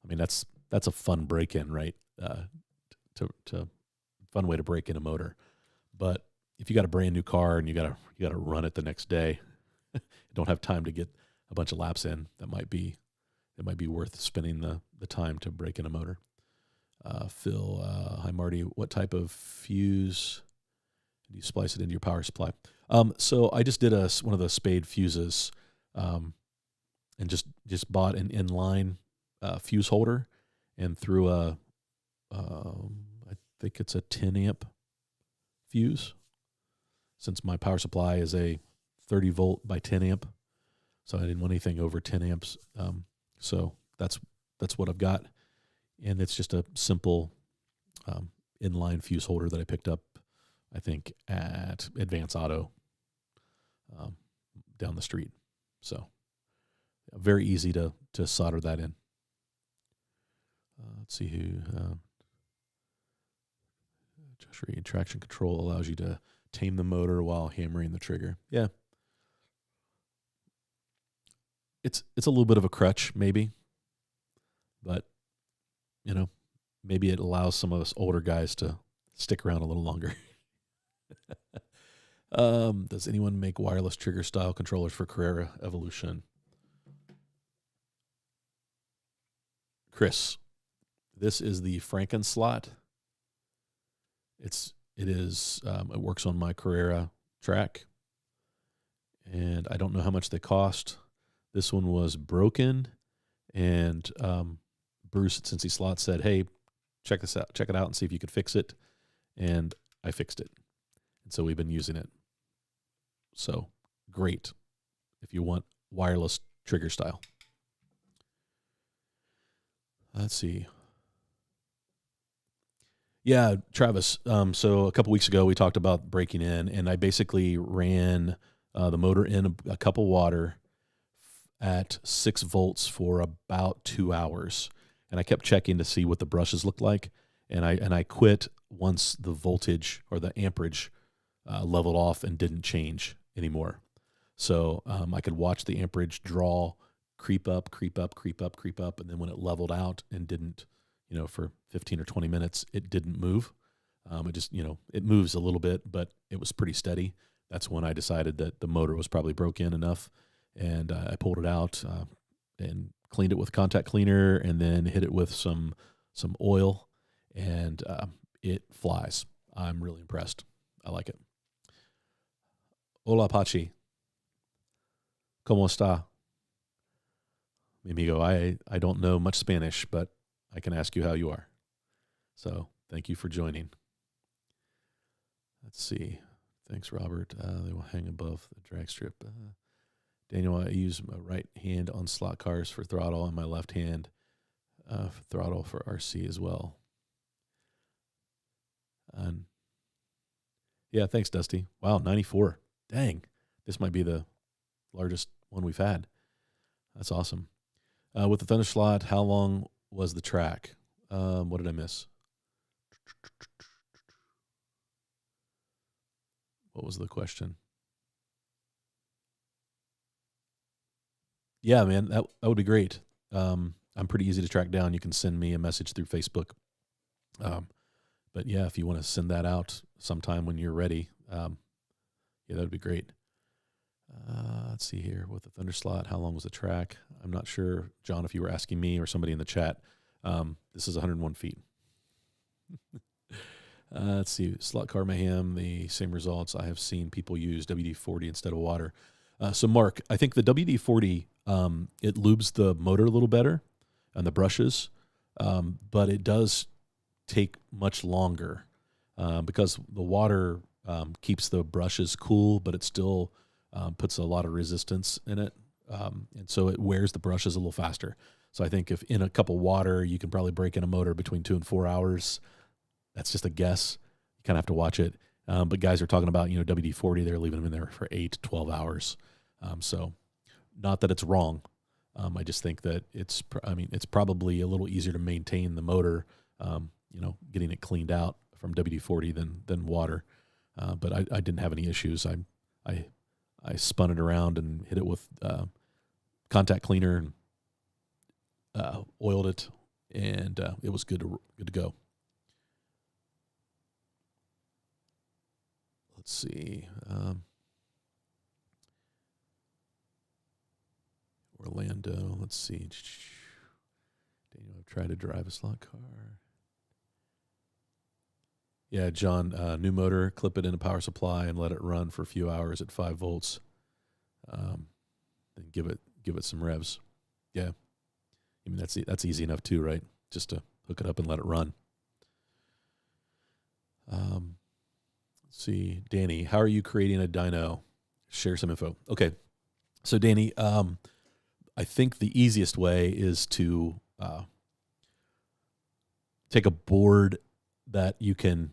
I mean that's a fun break in, right? To fun way to break in a motor. But if you got a brand new car and you gotta run it the next day, don't have time to get a bunch of laps in, it might be worth spending the time to break in a motor. Phil, hi Marty, what type of fuse do you splice it into your power supply? So I just did one of the spade fuses, and just bought an inline fuse holder, and threw I think it's a 10 amp fuse, since my power supply is a 30 volt by 10 amp. So I didn't want anything over 10 amps. So that's what I've got. And it's just a simple inline fuse holder that I picked up, I think, at Advance Auto down the street. So very easy to solder that in. Let's see who. Josh Reed, traction control allows you to tame the motor while hammering the trigger. Yeah. It's a little bit of a crutch, maybe. But, maybe it allows some of us older guys to stick around a little longer. Does anyone make wireless trigger style controllers for Carrera Evolution? Chris, this is the Franken slot. It works on my Carrera track, and I don't know how much they cost. This one was broken, and Bruce at Cincy Slot said, "Hey, check this out. Check it out and see if you could fix it." And I fixed it. And so we've been using it. So great if you want wireless trigger style. Let's see. Yeah, Travis. So a couple weeks ago, we talked about breaking in, and I basically ran the motor in a cup of water at 6 volts for about 2 hours, and I kept checking to see what the brushes looked like, and I quit once the voltage or the amperage leveled off and didn't change anymore. So I could watch the amperage draw creep up, and then when it leveled out and didn't, for 15 or 20 minutes, it didn't move. It just, it moves a little bit, but it was pretty steady. That's when I decided that the motor was probably broken enough, and I pulled it out and cleaned it with contact cleaner, and then hit it with some oil, and it flies. I'm really impressed. I like it. Hola, Pachi. ¿Cómo está? Mi amigo, I don't know much Spanish, but I can ask you how you are. So thank you for joining. Let's see. Thanks, Robert. They will hang above the drag strip. Daniel, I use my right hand on slot cars for throttle and my left hand for throttle for RC as well. And yeah, thanks, Dusty. Wow, 94. Dang. This might be the largest one we've had. That's awesome. With the Thunder slot, how long was the track? What did I miss? What was the question? Yeah, man, that would be great. I'm pretty easy to track down. You can send me a message through Facebook. But yeah, if you want to send that out sometime when you're ready, yeah, that would be great. Let's see here with the Thunder slot. How long was the track? I'm not sure, John, if you were asking me or somebody in the chat. This is 101 feet. Let's see. Slot car mayhem, the same results. I have seen people use WD-40 instead of water. So, Mark, I think the WD-40, it lubes the motor a little better and the brushes, but it does take much longer because the water keeps the brushes cool, but it still puts a lot of resistance in it. And so it wears the brushes a little faster. So I think if in a cup of water, you can probably break in a motor between 2 and 4 hours. That's just a guess. You kind of have to watch it. But guys are talking about, WD-40, they're leaving them in there for 8 to 12 hours. So not that it's wrong. I just think that it's probably a little easier to maintain the motor, getting it cleaned out from WD-40 than water. But I didn't have any issues. I spun it around and hit it with contact cleaner and oiled it, and it was good to go. Let's see. Orlando. Let's see. Daniel, I've tried to drive a slot car. Yeah, John, new motor, clip it in a power supply and let it run for a few hours at 5 volts. Then give it some revs. Yeah. I mean, that's easy enough too, right? Just to hook it up and let it run. Let's see. Danny, how are you creating a dyno? Share some info. Okay. So Danny, I think the easiest way is to take a board that you can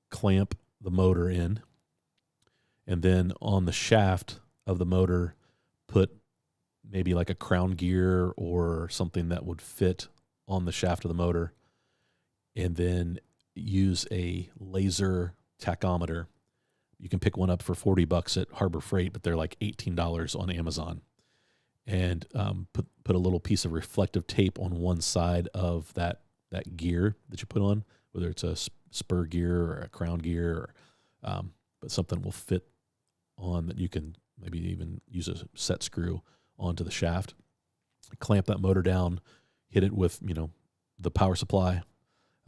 clamp the motor in, and then on the shaft of the motor, put maybe like a crown gear or something that would fit on the shaft of the motor, and then use a laser tachometer. You can pick one up for $40 at Harbor Freight, but they're like $18 on Amazon. And put a little piece of reflective tape on one side of that gear that you put on, whether it's a spur gear or a crown gear, or, but something will fit on that you can maybe even use a set screw onto the shaft. Clamp that motor down, hit it with the power supply,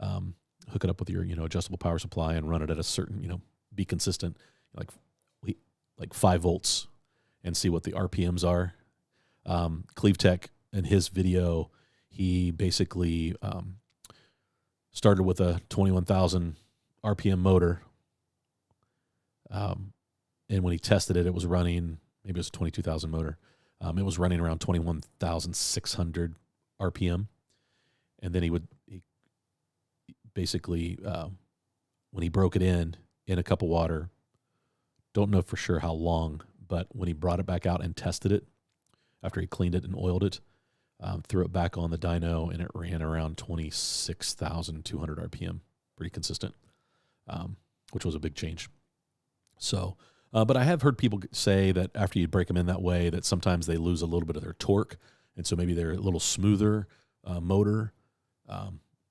hook it up with your adjustable power supply, and run it at a certain be consistent, like 5 volts, and see what the RPMs are. Cleve Tech, in his video, he basically started with a 21,000 RPM motor, And when he tested it, it was running, maybe it was a 22,000 motor. It was running around 21,600 RPM. And then he basically, when he broke it in a cup of water, don't know for sure how long, but when he brought it back out and tested it, after he cleaned it and oiled it, threw it back on the dyno, and it ran around 26,200 RPM, pretty consistent, which was a big change. So, but I have heard people say that after you break them in that way, that sometimes they lose a little bit of their torque, and so maybe they're a little smoother motor,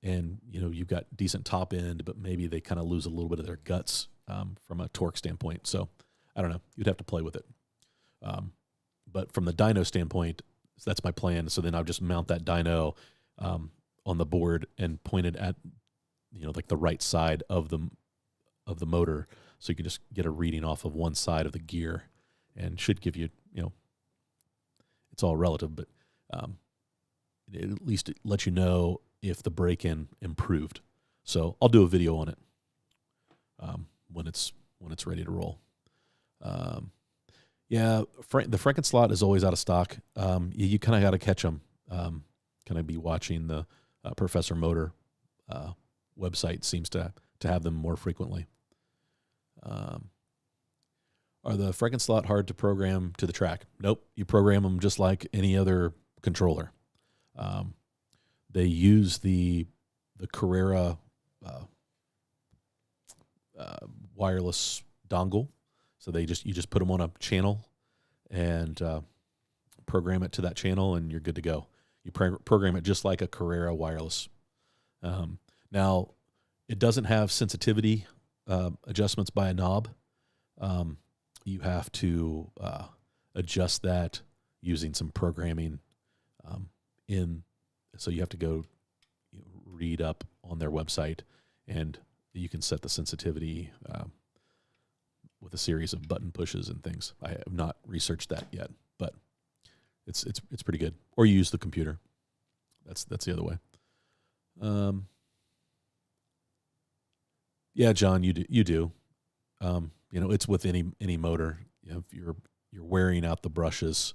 and you've got decent top end, but maybe they kind of lose a little bit of their guts from a torque standpoint. So I don't know. You'd have to play with it. But from the dyno standpoint, that's my plan. So then I'll just mount that dyno on the board and point it at like the right side of the motor, so you can just get a reading off of one side of the gear, and should give you it's all relative, but it at least let you know if the break-in improved. So I'll do a video on it when it's ready to roll. Yeah, the Frankenslot is always out of stock. You kind of got to catch them. Kind of be watching the Professor Motor website seems to have them more frequently. Are the Frankenslot hard to program to the track? Nope. You program them just like any other controller. They use the Carrera wireless dongle. So you just put them on a channel and program it to that channel, and you're good to go. You program it just like a Carrera wireless. Now, it doesn't have sensitivity adjustments by a knob. You have to adjust that using some programming so you have to go read up on their website, and you can set the sensitivity with a series of button pushes and things. I have not researched that yet, but it's pretty good. Or you use the computer. That's the other way. Yeah, John, you do. It's with any motor. If you're wearing out the brushes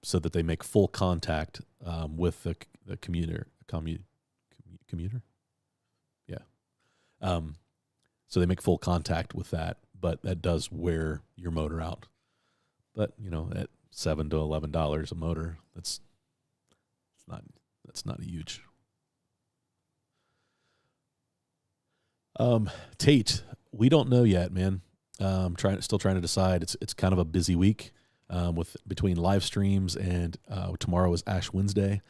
so that they make full contact with the commuter. Yeah. So they make full contact with that, but that does wear your motor out. But at $7 to $11 a motor, that's not a huge. Tate, we don't know yet, man. Still trying to decide. It's kind of a busy week with between live streams, and tomorrow is Ash Wednesday.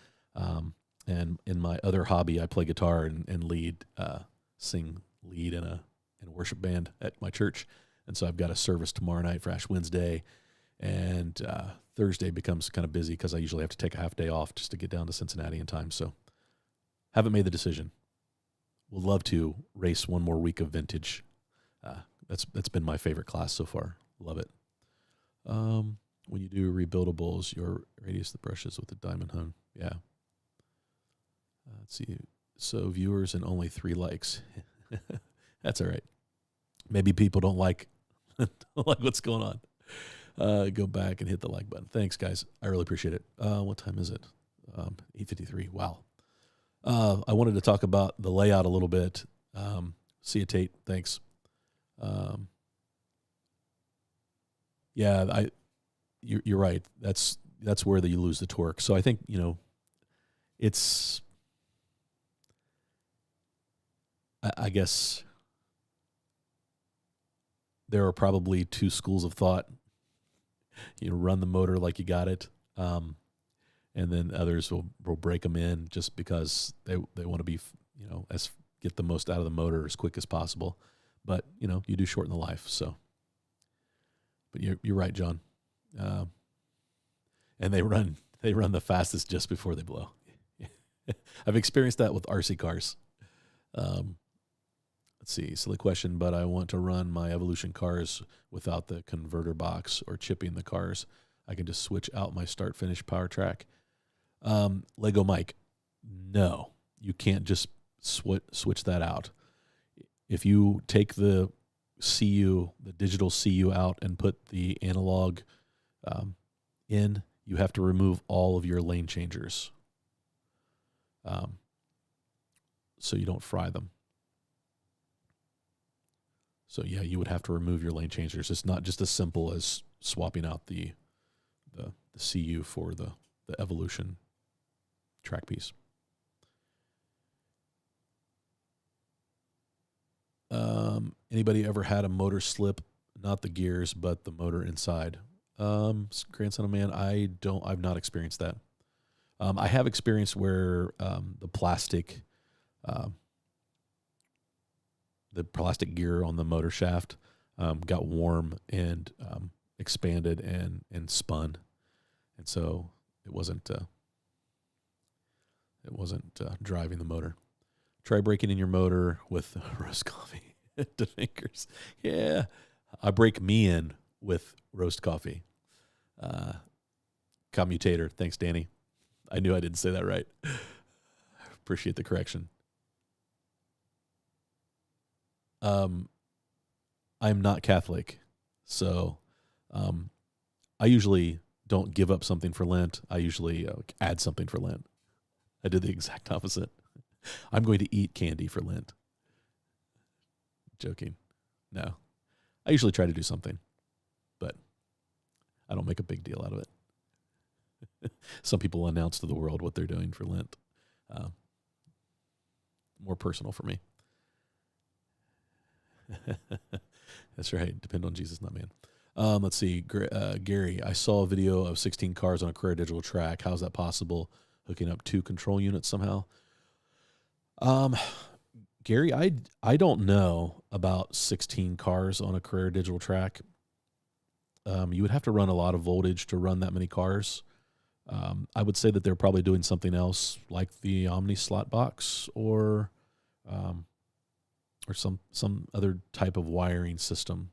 And in my other hobby, I play guitar and sing lead in a worship band at my church. And so I've got a service tomorrow night for Ash Wednesday, and Thursday becomes kind of busy because I usually have to take a half day off just to get down to Cincinnati in time. So haven't made the decision. Would love to race one more week of vintage. That's been my favorite class so far. Love it. When you do rebuildables, your radius the brushes with the diamond hung. Yeah. Let's see. So viewers and only 3 likes. That's all right. Maybe people don't like what's going on. Go back and hit the like button. Thanks, guys. I really appreciate it. What time is it? 8:53. Wow. I wanted to talk about the layout a little bit. See you, Tate. Thanks. Yeah, you're right. That's where you lose the torque. So I think it's. I guess there are probably 2 schools of thought. Run the motor like you got it, and then others will break them in just because they want to be get the most out of the motor as quick as possible. But you do shorten the life. So, but you're right, John. And they run the fastest just before they blow. I've experienced that with RC cars. Let's see, silly question, but I want to run my Evolution cars without the converter box or chipping the cars. I can just switch out my start-finish power track. Lego Mike, no, you can't just switch that out. If you take the CU, the digital CU out and put the analog um, in, you have to remove all of your lane changers, um, so you don't fry them. So yeah, you would have to remove your lane changers. It's not just as simple as swapping out the CU for the Evolution track piece. Anybody ever had a motor slip? Not the gears, but the motor inside. Grandson of man, I've not experienced that. I have experienced where um, the plastic gear on the motor shaft got warm and expanded and spun, and so it wasn't driving the motor. Try breaking in your motor with roast coffee to fingers. Yeah, I break me in with roast coffee. Commutator. Thanks, Danny. I knew I didn't say that right. Appreciate the correction. I'm not Catholic, so I usually don't give up something for Lent. I usually add something for Lent. I did the exact opposite. I'm going to eat candy for Lent. Joking. No. I usually try to do something, but I don't make a big deal out of it. Some people announce to the world what they're doing for Lent. More personal for me. That's right. Depend on Jesus, not man. Let's see. Gary, I saw a video of 16 cars on a Carrera digital track. How's that possible? Hooking up 2 control units somehow? Gary, I don't know about 16 cars on a Carrera digital track. You would have to run a lot of voltage to run that many cars. I would say that they're probably doing something else like the Omni slot box or some other type of wiring system.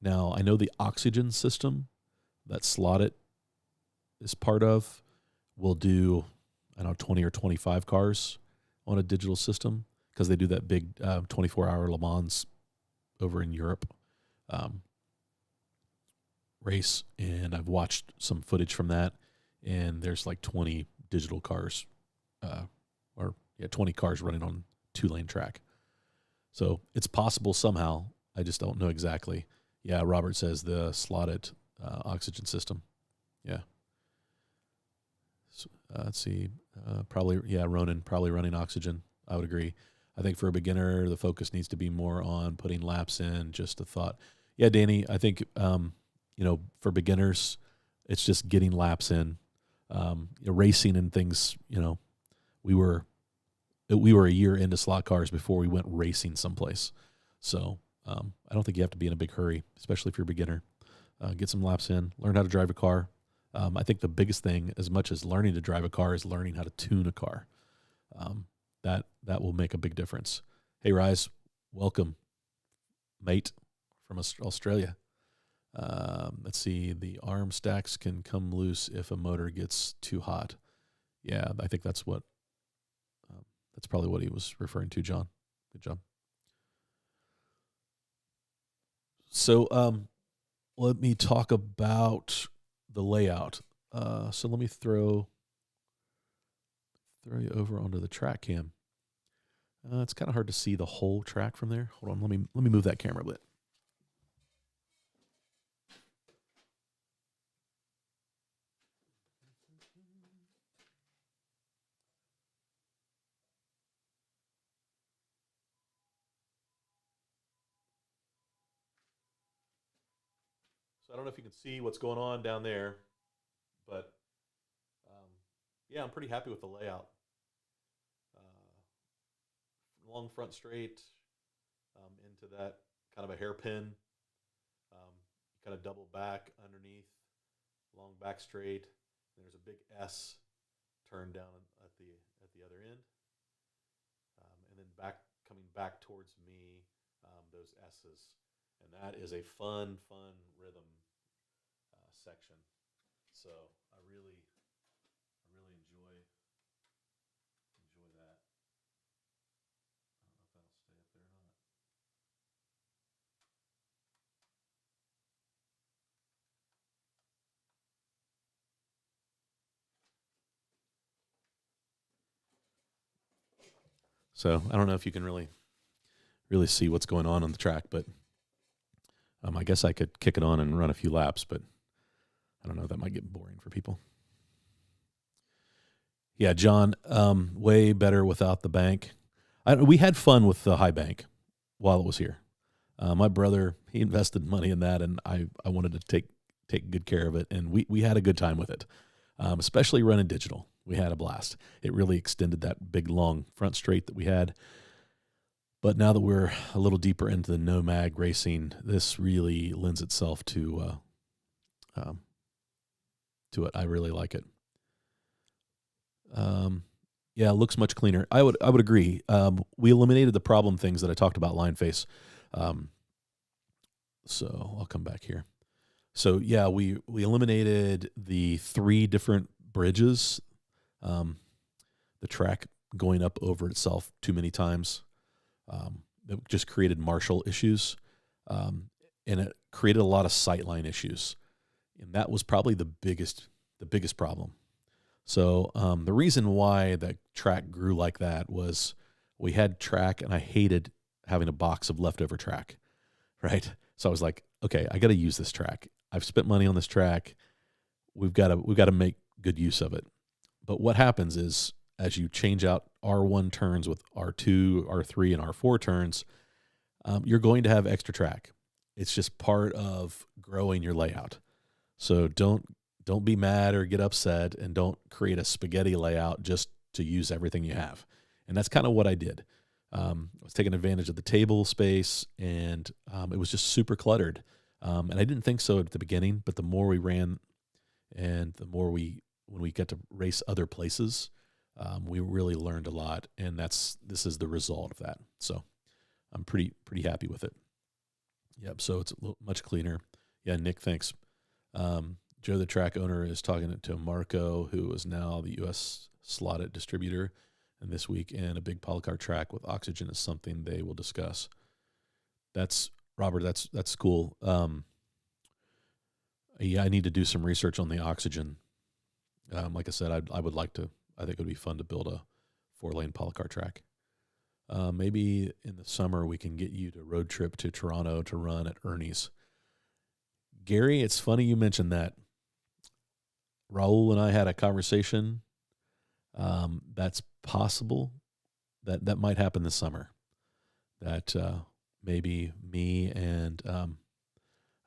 Now, I know the oxygen system that Slot is part of will do, I don't know, 20 or 25 cars on a digital system because they do that big 24-hour Le Mans over in Europe race. And I've watched some footage from that, and there's like 20 digital cars, 20 cars running on 2-lane track. So it's possible somehow. I just don't know exactly. Yeah, Robert says the slotted oxygen system. Yeah. So, let's see. Probably, yeah, Ronan probably running oxygen. I would agree. I think for a beginner, the focus needs to be more on putting laps in. Just a thought. Yeah, Danny, I think, for beginners, it's just getting laps in. Racing and things, we were a year into slot cars before we went racing someplace. So I don't think you have to be in a big hurry, especially if you're a beginner. Get some laps in, learn how to drive a car. I think the biggest thing, as much as learning to drive a car, is learning how to tune a car. That will make a big difference. Hey, Rise, welcome, mate, from Australia. Let's see. The arm stacks can come loose if a motor gets too hot. Yeah, I think that's probably what he was referring to, John. Good job. So let me talk about the layout. So let me throw you over onto the track cam. It's kind of hard to see the whole track from there. Hold on, let me move that camera a bit. So I don't know if you can see what's going on down there, but yeah, I'm pretty happy with the layout. Long front straight into that kind of a hairpin. Kind of double back underneath, long back straight. There's a big S turn down at the other end, and then coming back towards me, those S's, and that is a fun rhythm section. So I really enjoy that. I don't know if that'll stay up there or not. So I don't know if you can really see what's going on the track, but I guess I could kick it on and run a few laps, but I don't know. That might get boring for people. Yeah, John, way better without the bank. We had fun with the high bank while it was here. My brother, he invested money in that, and I wanted to take good care of it, and we had a good time with it, especially running digital. We had a blast. It really extended that big, long front straight that we had. But now that we're a little deeper into the no mag racing, this really lends itself to it. I really like it. Yeah, it looks much cleaner. I would agree. We eliminated the problem things that I talked about line face. So I'll come back here. So yeah, we eliminated the 3 different bridges, the track going up over itself too many times. It just created marshal issues, and it created a lot of sightline issues, and that was probably the biggest problem. So the reason why the track grew like that was we had track, and I hated having a box of leftover track, right? So I was like, okay, I got to use this track. I've spent money on this track. We've got to make good use of it. But what happens is, as you change out R1 turns with R2, R3, and R4 turns, you're going to have extra track. It's just part of growing your layout. So don't be mad or get upset, and don't create a spaghetti layout just to use everything you have. And that's kind of what I did. I was taking advantage of the table space, and it was just super cluttered. And I didn't think so at the beginning, but the more we ran, and the more when we get to race other places, we really learned a lot, and this is the result of that. So I'm pretty happy with it. Yep. So it's much cleaner. Yeah, Nick, thanks. Joe, the track owner, is talking to Marco, who is now the U.S. slotted distributor, and this week in a big polycar track with oxygen is something they will discuss. That's Robert. That's cool. Yeah, I need to do some research on the oxygen. Like I said, I would like to. I think it would be fun to build a 4-lane polycar track. Maybe in the summer we can get you to road trip to Toronto to run at Ernie's. Gary, it's funny you mentioned that. Raul and I had a conversation. That's possible. That might happen this summer. That maybe me and I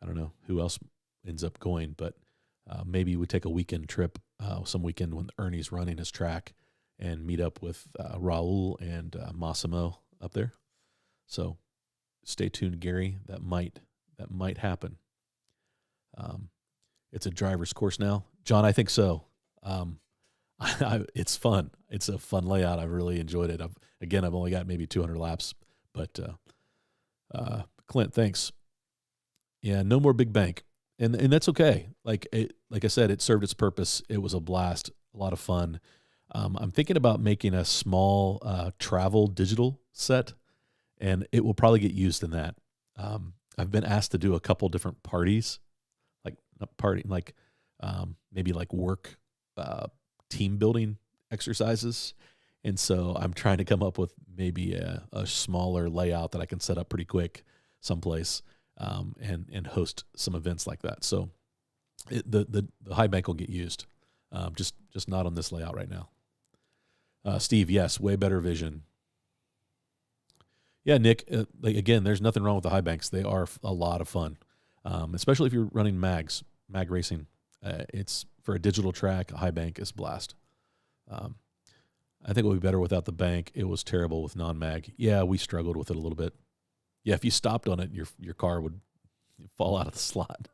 don't know who else ends up going, but maybe we take a weekend trip, some weekend when Ernie's running his track, and meet up with Raul and Massimo up there. So stay tuned, Gary. That might happen. It's a driver's course now, John. I think so. It's fun. It's a fun layout. I really enjoyed it. I've only got maybe 200 laps, but Clint, thanks. Yeah, no more big bank, and that's okay. Like I said, it served its purpose. It was a blast, a lot of fun. I'm thinking about making a small travel digital set, and it will probably get used in that. I've been asked to do a couple different parties, maybe like work team building exercises. And so I'm trying to come up with maybe a smaller layout that I can set up pretty quick someplace, and host some events like that. So the high bank will get used, just not on this layout right now. Steve, yes, way better vision. Yeah, Nick, again, there's nothing wrong with the high banks. They are a lot of fun, especially if you're running mag racing. It's for a digital track, a high bank is a blast. I think it would be better without the bank. It was terrible with non-mag. Yeah, we struggled with it a little bit. Yeah, if you stopped on it, your car would fall out of the slot.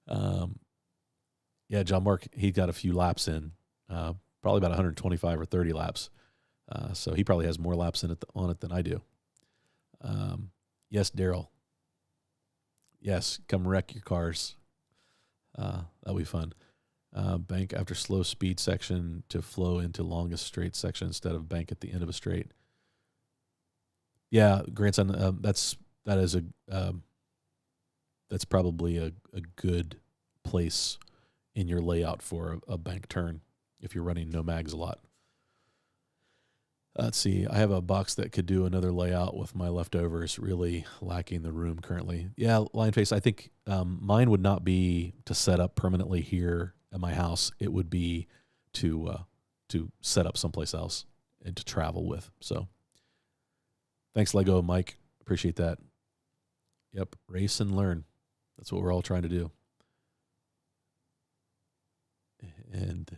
Yeah, John Mark, he got a few laps in, probably about 125 or 30 laps. So he probably has more laps on it than I do. Yes, Daryl. Yes, come wreck your cars. That'll be fun. Bank after slow speed section to flow into longest straight section instead of bank at the end of a straight. Yeah, grandson. That's probably a good place in your layout for a bank turn if you're running no mags a lot. Let's see. I have a box that could do another layout with my leftovers. Really lacking the room currently. Yeah, Lionface. I think mine would not be to set up permanently here at my house. It would be to set up someplace else and to travel with. So, thanks, Lego Mike. Appreciate that. Yep, race and learn. That's what we're all trying to do. And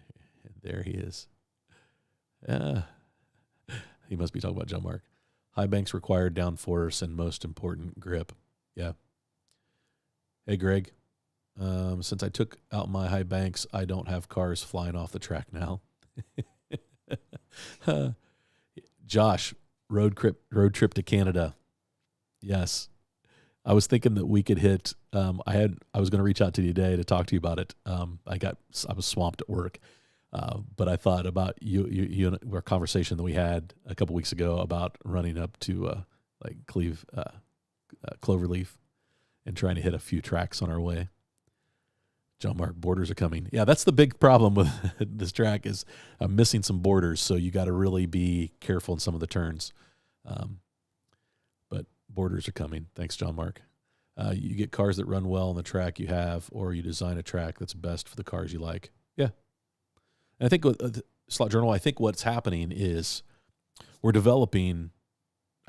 there he is. He must be talking about John Mark. High banks require downforce and most important grip. Yeah. Hey, Greg. Since I took out my high banks, I don't have cars flying off the track now. Josh, road trip to Canada. Yes. I was thinking that we could hit. I was going to reach out to you today to talk to you about it. I was swamped at work, but I thought about you and our conversation that we had a couple weeks ago about running up to Cloverleaf and trying to hit a few tracks on our way. John Mark, borders are coming. Yeah, that's the big problem with this track is I'm missing some borders, so you got to really be careful in some of the turns. But borders are coming. Thanks, John Mark. You get cars that run well on the track you have, or you design a track that's best for the cars you like. Yeah. And I think with Slot Journal, I think what's happening is we're developing,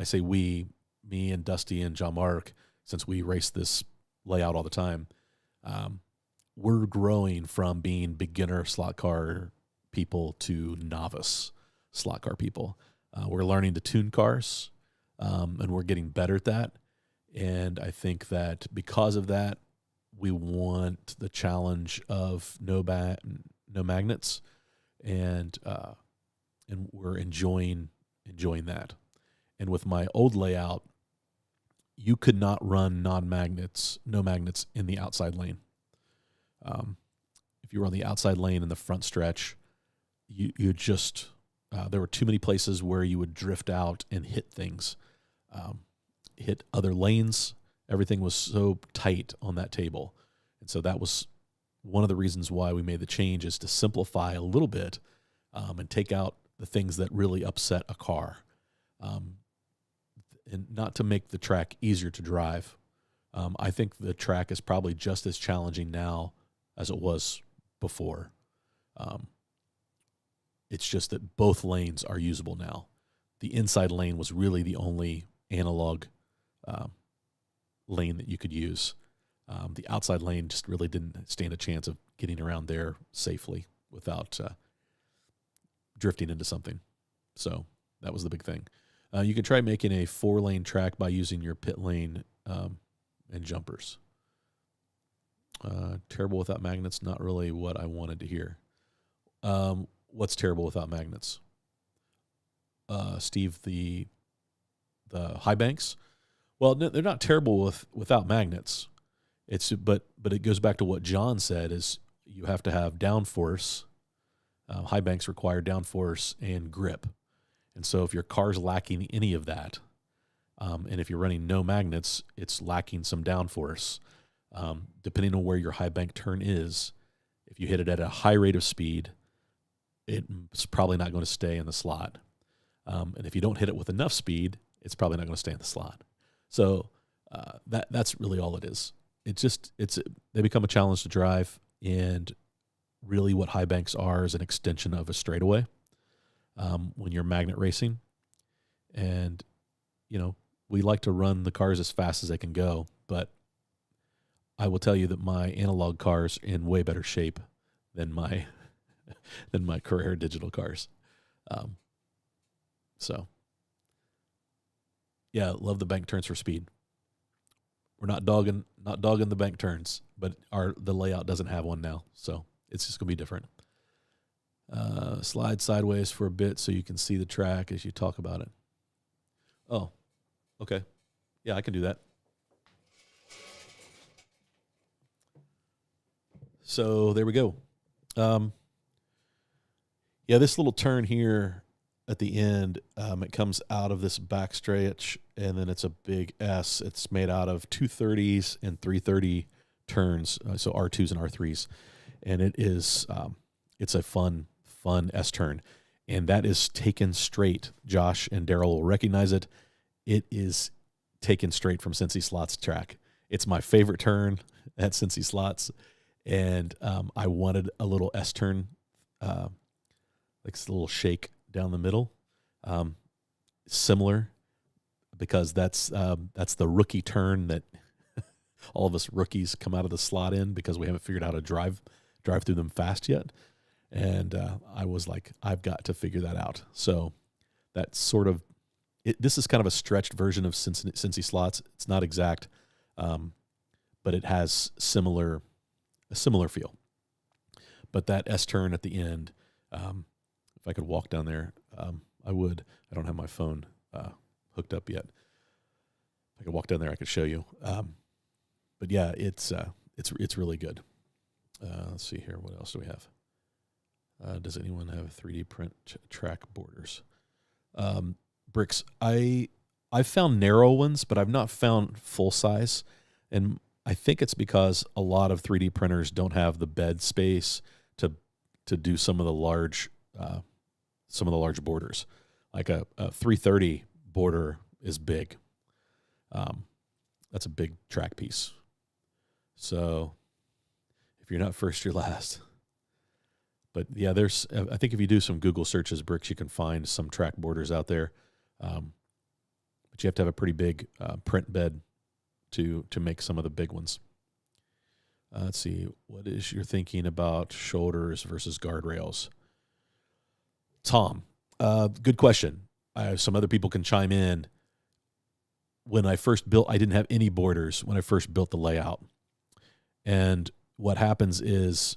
I say we, me and Dusty and John Mark, since we race this layout all the time, we're growing from being beginner slot car people to novice slot car people. We're learning to tune cars, and we're getting better at that. And I think that because of that, we want the challenge of no magnets, and we're enjoying that. And with my old layout, you could not run no magnets in the outside lane. If you were on the outside lane in the front stretch, you just there were too many places where you would drift out and hit things, hit other lanes. Everything was so tight on that table. And so that was one of the reasons why we made the change, is to simplify a little bit and take out the things that really upset a car, and not to make the track easier to drive. I think the track is probably just as challenging now as it was before. It's just that both lanes are usable now. The inside lane was really the only analog lane that you could use. The outside lane just really didn't stand a chance of getting around there safely without drifting into something. So that was the big thing. You can try making a 4-lane track by using your pit lane and jumpers. Terrible without magnets, not really what I wanted to hear. What's terrible without magnets? Steve, the high banks? Well, no, they're not terrible without magnets. But it goes back to what John said, is you have to have downforce. High banks require downforce and grip. And so if your car's lacking any of that, and if you're running no magnets, it's lacking some downforce. Depending on where your high bank turn is, if you hit it at a high rate of speed, it's probably not going to stay in the slot. And if you don't hit it with enough speed, it's probably not going to stay in the slot. So that's really all it is. They become a challenge to drive, and really what high banks are is an extension of a straightaway when you're magnet racing. And, we like to run the cars as fast as they can go, but I will tell you that my analog cars are in way better shape than my Carrera digital cars. So yeah, love the bank turns for speed. We're not dogging the bank turns, but the layout doesn't have one now, so it's just gonna be different. Slide sideways for a bit so you can see the track as you talk about it. Oh, okay. Yeah, I can do that. So there we go. Yeah, this little turn here at the end, it comes out of this back stretch, and then it's a big S. It's made out of 230s and 330 turns, so R2s and R3s, and it is it's a fun S turn. and that is taken straight. Josh and Daryl will recognize it. It is taken straight from Cincy Slots track. It's my favorite turn at Cincy Slots, and I wanted a little S turn, like a little shake down the middle, similar, because that's the rookie turn that all of us rookies come out of the slot in because we haven't figured out how to drive through them fast yet. And I was like, I've got to figure that out. So that's sort of it. This is kind of a stretched version of Cincy Slots. It's not exact, but it has a similar feel. But that S turn at the end, if I could walk down there, I would. I don't have my phone hooked up yet. If I could walk down there, I could show you. But yeah, it's really good. Let's see here. What else do we have? Does anyone have 3D print track borders? Bricks. I found narrow ones, but I've not found full size, and I think it's because a lot of 3D printers don't have the bed space to do some of the large borders. Like a 330 border is big. That's a big track piece. So if you're not first, you're last. But yeah, I think if you do some Google searches, Bricks, you can find some track borders out there. But you have to have a pretty big print bed to make some of the big ones. Let's see. What is your thinking about shoulders versus guardrails? Tom, good question. Some other people can chime in. When I first built, I didn't have any borders when I first built the layout. And what happens is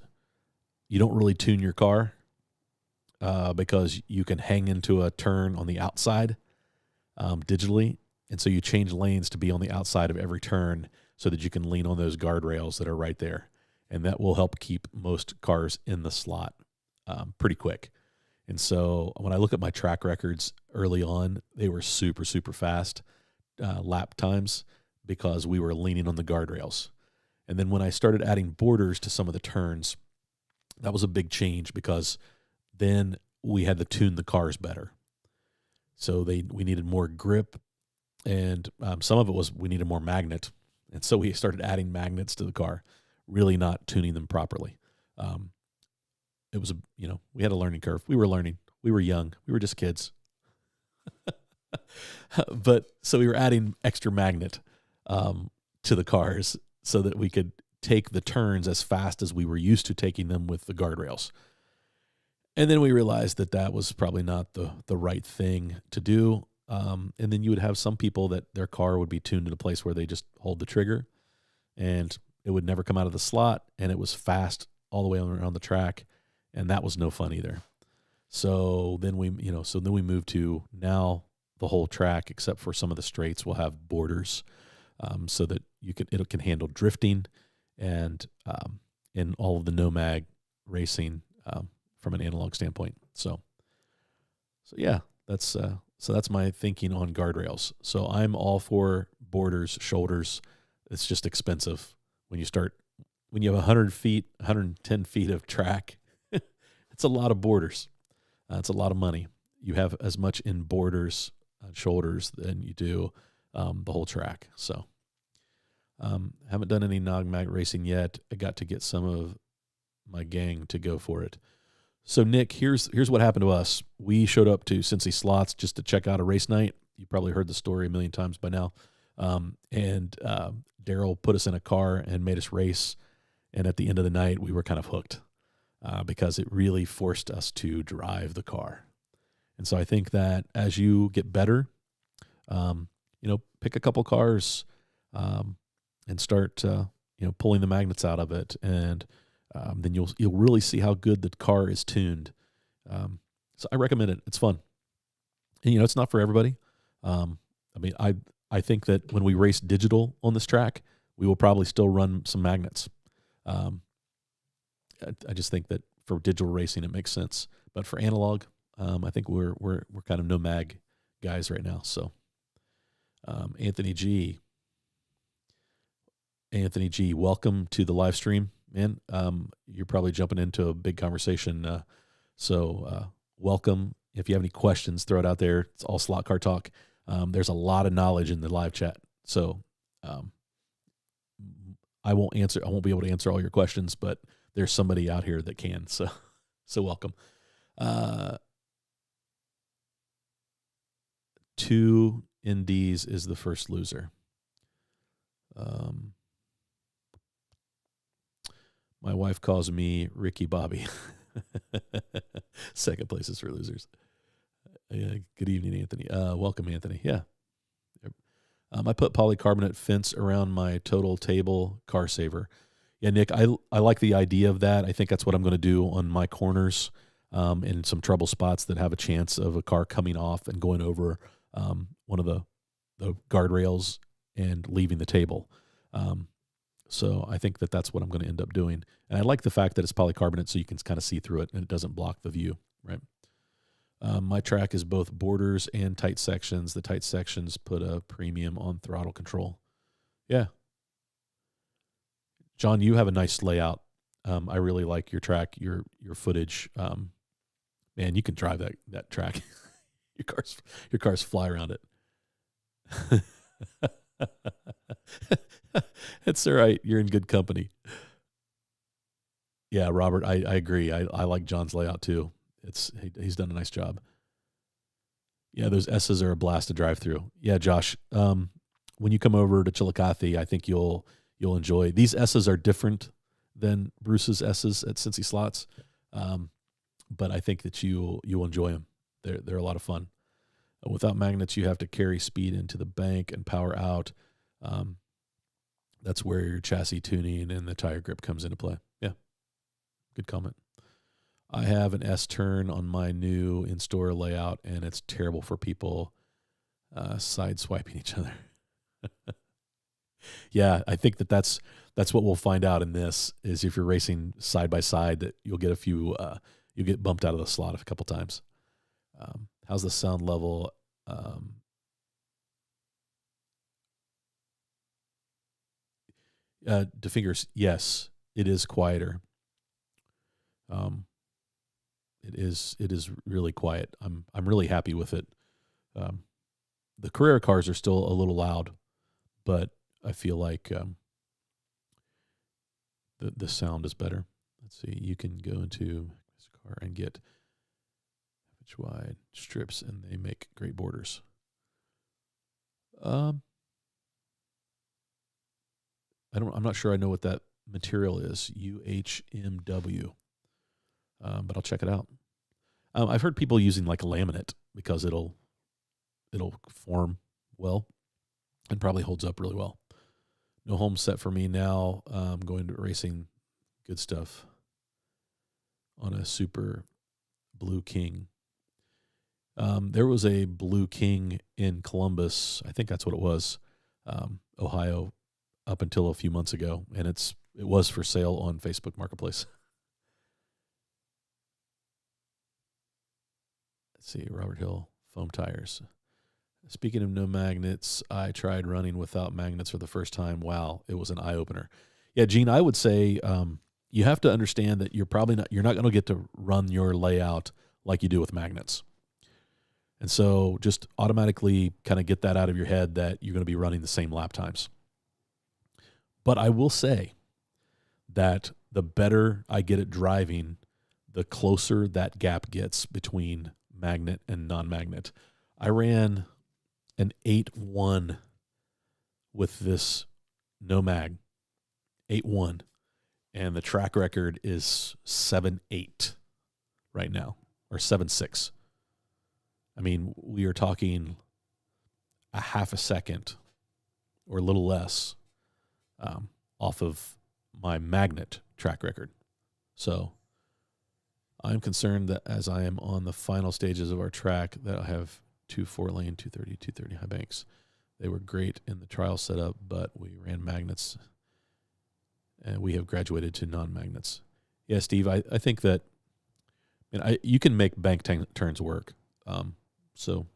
you don't really tune your car because you can hang into a turn on the outside digitally. And so you change lanes to be on the outside of every turn so that you can lean on those guardrails that are right there. And that will help keep most cars in the slot pretty quick. And so when I look at my track records early on, they were super, super fast lap times because we were leaning on the guardrails. And then when I started adding borders to some of the turns, that was a big change because then we had to tune the cars better. So we needed more grip, and some of it was we needed more magnet. And so we started adding magnets to the car, really not tuning them properly. It was we had a learning curve. We were learning. We were young. We were just kids. But so we were adding extra magnet to the cars so that we could take the turns as fast as we were used to taking them with the guardrails. And then we realized that was probably not the right thing to do. And then you would have some people that their car would be tuned in a place where they just hold the trigger and it would never come out of the slot, and it was fast all the way around the track, and that was no fun either. So then we moved to now the whole track, except for some of the straights, will have borders, so that it can handle drifting and all of the no mag racing from an analog standpoint. So yeah, that's my thinking on guardrails. So I'm all for borders, shoulders. It's just expensive when you have 100 feet, 110 feet of track. It's a lot of borders. It's a lot of money. You have as much in borders, shoulders than you do the whole track. So haven't done any nog mag racing yet. I got to get some of my gang to go for it. So Nick, here's what happened to us. We showed up to Cincy Slots just to check out a race night. You probably heard the story a million times by now. And Daryl put us in a car and made us race. And at the end of the night, we were kind of hooked because it really forced us to drive the car. And so I think that as you get better, pick a couple cars and start, pulling the magnets out of it, and then you'll really see how good the car is tuned. So I recommend it. It's fun, and it's not for everybody. I think that when we race digital on this track, we will probably still run some magnets. I just think that for digital racing it makes sense, but for analog, I think we're kind of no mag guys right now. So Anthony G, welcome to the live stream, man. You're probably jumping into a big conversation, so welcome. If you have any questions, throw it out there. It's all slot car talk. There's a lot of knowledge in the live chat. So I won't be able to answer all your questions, but there's somebody out here that can. So welcome. 2 NDs is the first loser. My wife calls me Ricky Bobby. Second place is for losers. Good evening, Anthony. Welcome, Anthony. Yeah. I put polycarbonate fence around my total table car saver. Yeah, Nick, I like the idea of that. I think that's what I'm going to do on my corners in some trouble spots that have a chance of a car coming off and going over one of the guardrails and leaving the table. So I think that's what I'm going to end up doing. And I like the fact that it's polycarbonate so you can kind of see through it and it doesn't block the view, right? My track is both borders and tight sections. The tight sections put a premium on throttle control. Yeah. John, you have a nice layout. I really like your track, your footage. Man, you can drive that track. your cars fly around it. It's all right. You're in good company. Yeah, Robert, I agree. I like John's layout too. He's done a nice job. Yeah, those S's are a blast to drive through. Yeah, Josh, when you come over to Chillicothe, I think you'll enjoy. These S's are different than Bruce's S's at Cincy Slots, but I think that you'll enjoy them. They're a lot of fun. Without magnets, you have to carry speed into the bank and power out. That's where your chassis tuning and the tire grip comes into play. Yeah, good comment. I have an S-turn on my new in-store layout, and it's terrible for people side-swiping each other. Yeah, I think that's what we'll find out in this, is if you're racing side-by-side, that you'll get you'll get bumped out of the slot a couple times. How's the sound level? DeFingers, yes, it is quieter. It is really quiet. I'm really happy with it. The Carrera cars are still a little loud, but I feel like the sound is better. Let's see. You can go into this car and get pitch wide strips, and they make great borders. I'm not sure I know what that material is. UHMW. But I'll check it out. I've heard people using like a laminate because it'll form well and probably holds up really well. No home set for me now. I'm going to racing good stuff on a Super Blue King. There was a Blue King in Columbus. I think that's what it was, Ohio, up until a few months ago, and it was for sale on Facebook Marketplace. Let's see, Robert Hill, foam tires. Speaking of no magnets, I tried running without magnets for the first time. Wow, it was an eye-opener. Yeah, Gene, I would say you have to understand that you're not going to get to run your layout like you do with magnets. And so just automatically kind of get that out of your head that you're going to be running the same lap times. But I will say that the better I get at driving, the closer that gap gets between magnet and non-magnet. I ran an 8.1 with this no mag, 8.1, and the track record is 7.8 right now, or 7.6. I mean, we are talking a half a second or a little less off of my magnet track record. So I'm concerned that as I am on the final stages of our track, that I have 2 4-lane, 230 high banks. They were great in the trial setup, but we ran magnets, and we have graduated to non-magnets. Yeah, Steve, I think that you can make bank turns work. So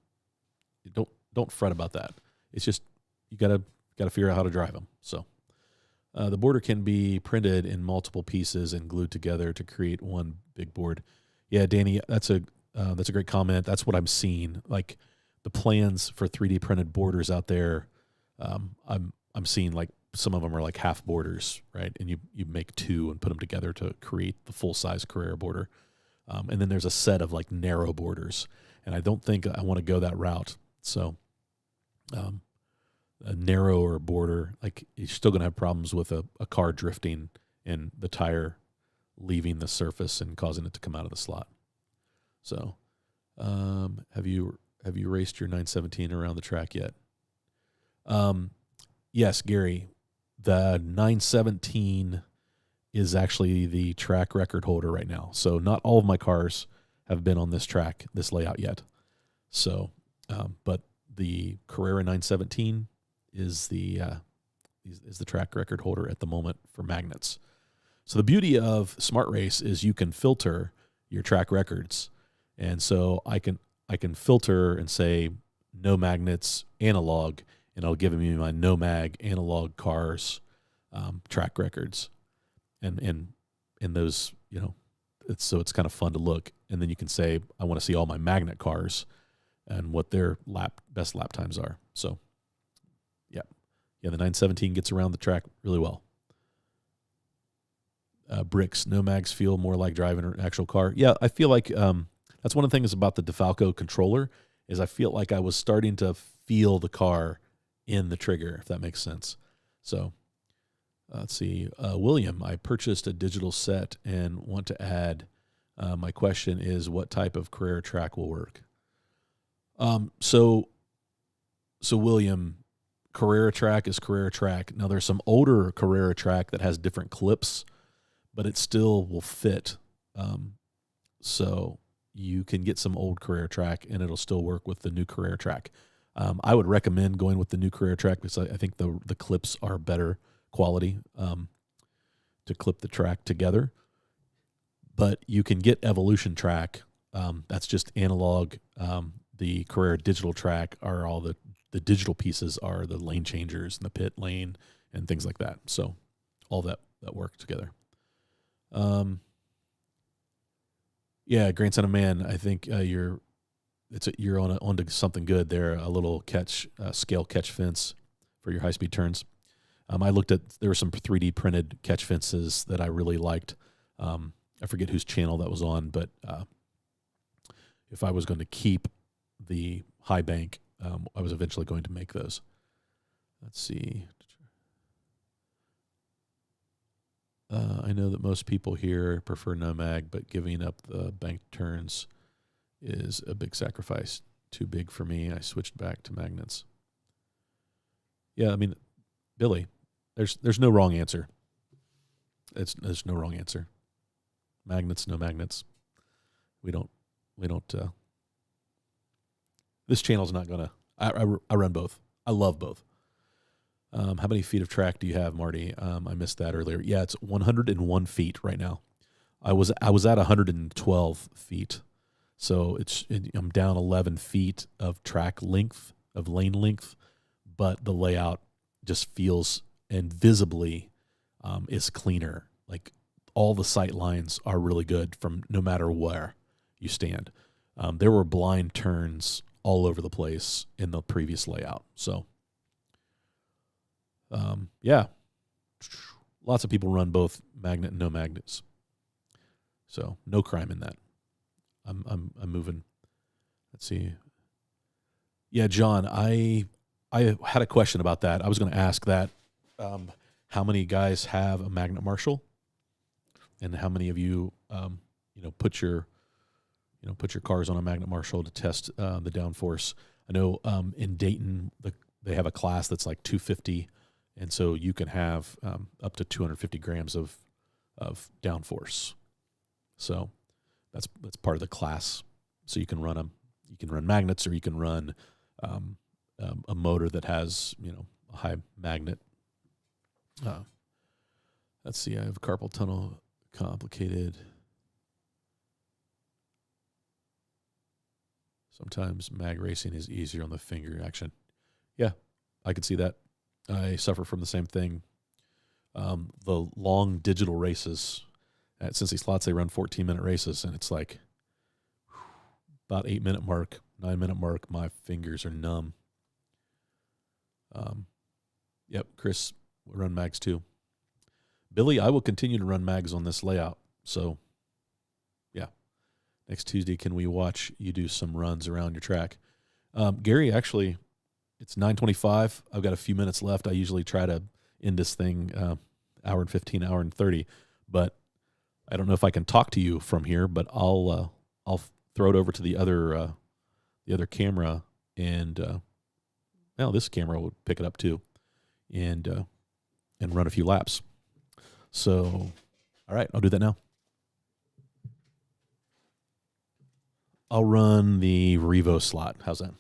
don't fret about that. It's just you gotta figure out how to drive them. So the border can be printed in multiple pieces and glued together to create one big board. Yeah, Danny, that's a That's a great comment. That's what I'm seeing. Like the plans for 3D printed borders out there. I'm seeing like some of them are like half borders, right? And you make two and put them together to create the full size Carrera border. And then there's a set of like narrow borders, and I don't think I want to go that route. So, a narrower border, like you're still going to have problems with a car drifting and the tire leaving the surface and causing it to come out of the slot. So, have you raced your 917 around the track yet? Yes, Gary, the 917 is actually the track record holder right now. So not all of my cars have been on this track, this layout yet. So, but the Carrera 917 is the track record holder at the moment for magnets. So the beauty of Smart Race is you can filter your track records. And so I can filter and say no magnets, analog, and it'll give me my no mag analog cars track records. And those, it's kind of fun to look. And then you can say, I want to see all my magnet cars and what their best lap times are. So, yeah, the 917 gets around the track really well. Bricks, no mags feel more like driving an actual car. Yeah, I feel like that's one of the things about the DeFalco controller is I feel like I was starting to feel the car in the trigger, if that makes sense. So let's see. William, I purchased a digital set and want to add. My question is, what type of Carrera track will work? So William, Carrera track is Carrera track. Now there's some older Carrera track that has different clips, but it still will fit. So you can get some old Carrera track and it'll still work with the new Carrera track. I would recommend going with the new Carrera track because I think the clips are better quality to clip the track together. But you can get Evolution track. That's just analog. The Carrera digital track are all the digital pieces are the lane changers and the pit lane and things like that. So all that work together. Yeah, Grandson of Man, I think you're onto something good there. A little scale catch fence for your high-speed turns. I looked at, there were some 3D printed catch fences that I really liked. I forget whose channel that was on, but if I was going to keep the high bank, I was eventually going to make those. Let's see. I know that most people here prefer no mag, but giving up the bank turns is a big sacrifice. Too big for me. I switched back to magnets. Yeah, I mean, Billy, there's no wrong answer. There's no wrong answer. Magnets, no magnets. We don't. This channel's not gonna. I run both. I love both. How many feet of track do you have, Marty? I missed that earlier. Yeah, it's 101 feet right now. I was at 112 feet, so I'm down 11 feet of track length, of lane length, but the layout just feels and visibly is cleaner. Like all the sight lines are really good from no matter where you stand. There were blind turns all over the place in the previous layout. So, yeah, lots of people run both magnet and no magnets. So no crime in that. I'm moving. Let's see. Yeah, John, I had a question about that. I was going to ask that. How many guys have a magnet marshal, and how many of you, put your cars on a magnet marshal to test the downforce? I know in Dayton they have a class that's like 250, and so you can have up to 250 grams of downforce. So that's part of the class. So you can run them. You can run magnets, or you can run a motor that has a high magnet. Let's see. I have carpal tunnel complicated. Sometimes mag racing is easier on the finger action. Yeah, I could see that. I suffer from the same thing. The long digital races at Cincy Slots, they run 14-minute races, and it's like about 8-minute mark, 9-minute mark, my fingers are numb. Yep, Chris will run mags too. Billy, I will continue to run mags on this layout. So, yeah, next Tuesday, can we watch you do some runs around your track? Gary, actually, it's 9:25. I've got a few minutes left. I usually try to end this thing hour and 15, hour and 30, but I don't know if I can talk to you from here. But I'll throw it over to the other camera, and well, this camera will pick it up too, and run a few laps. So, all right, I'll do that now. I'll run the Revo slot. How's that?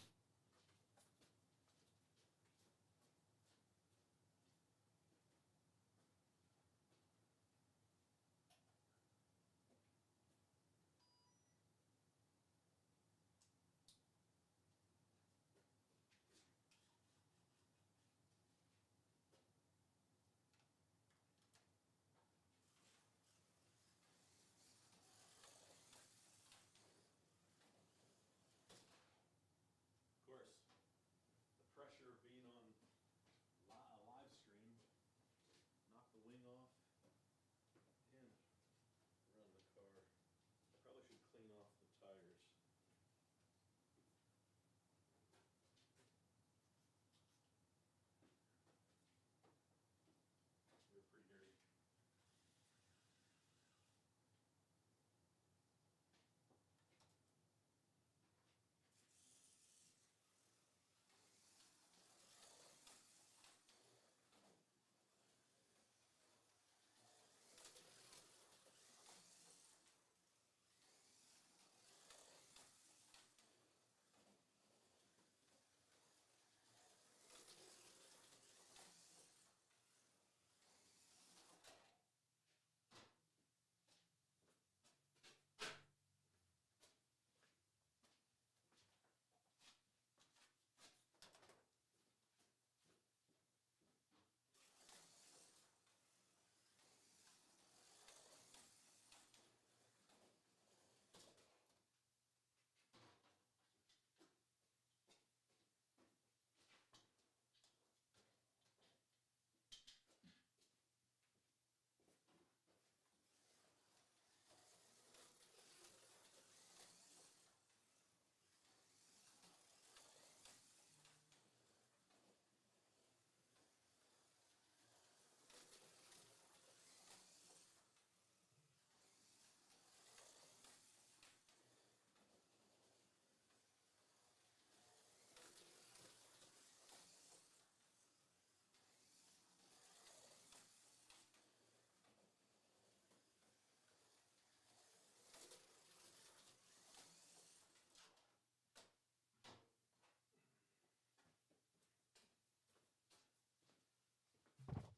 Pressure of being on a live stream, knock the wing off, and run the car. I probably should clean off the tires. They're pretty dirty.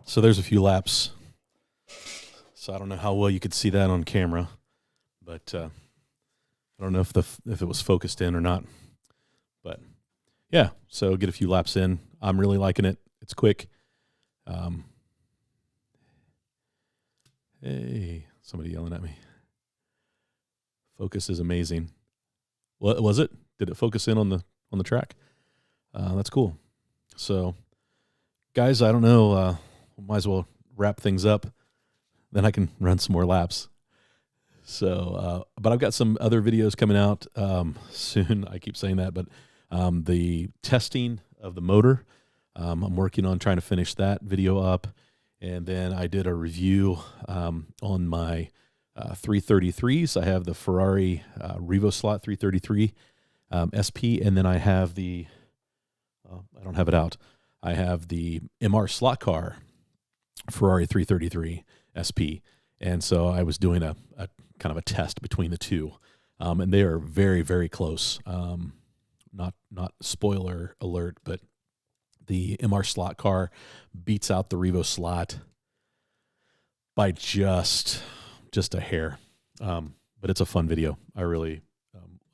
So there's a few laps. So I don't know how well you could see that on camera, but I don't know if it was focused in or not. But yeah, so get a few laps in. I'm really liking it. It's quick. Hey, somebody yelling at me. Focus is amazing. What was it? Did it focus in on the track? That's cool. So, guys, I don't know. Might as well wrap things up. Then I can run some more laps. So, but I've got some other videos coming out soon. I keep saying that, but the testing of the motor, I'm working on trying to finish that video up. And then I did a review on my 333s. I have the Ferrari Revo Slot 333 SP, and then I have the, I don't have it out. I have the MR slot car Ferrari 333 SP. And so I was doing a kind of a test between the two. And they are very, very close. Not spoiler alert, but the MR slot car beats out the Revo slot by just a hair. But it's a fun video. I really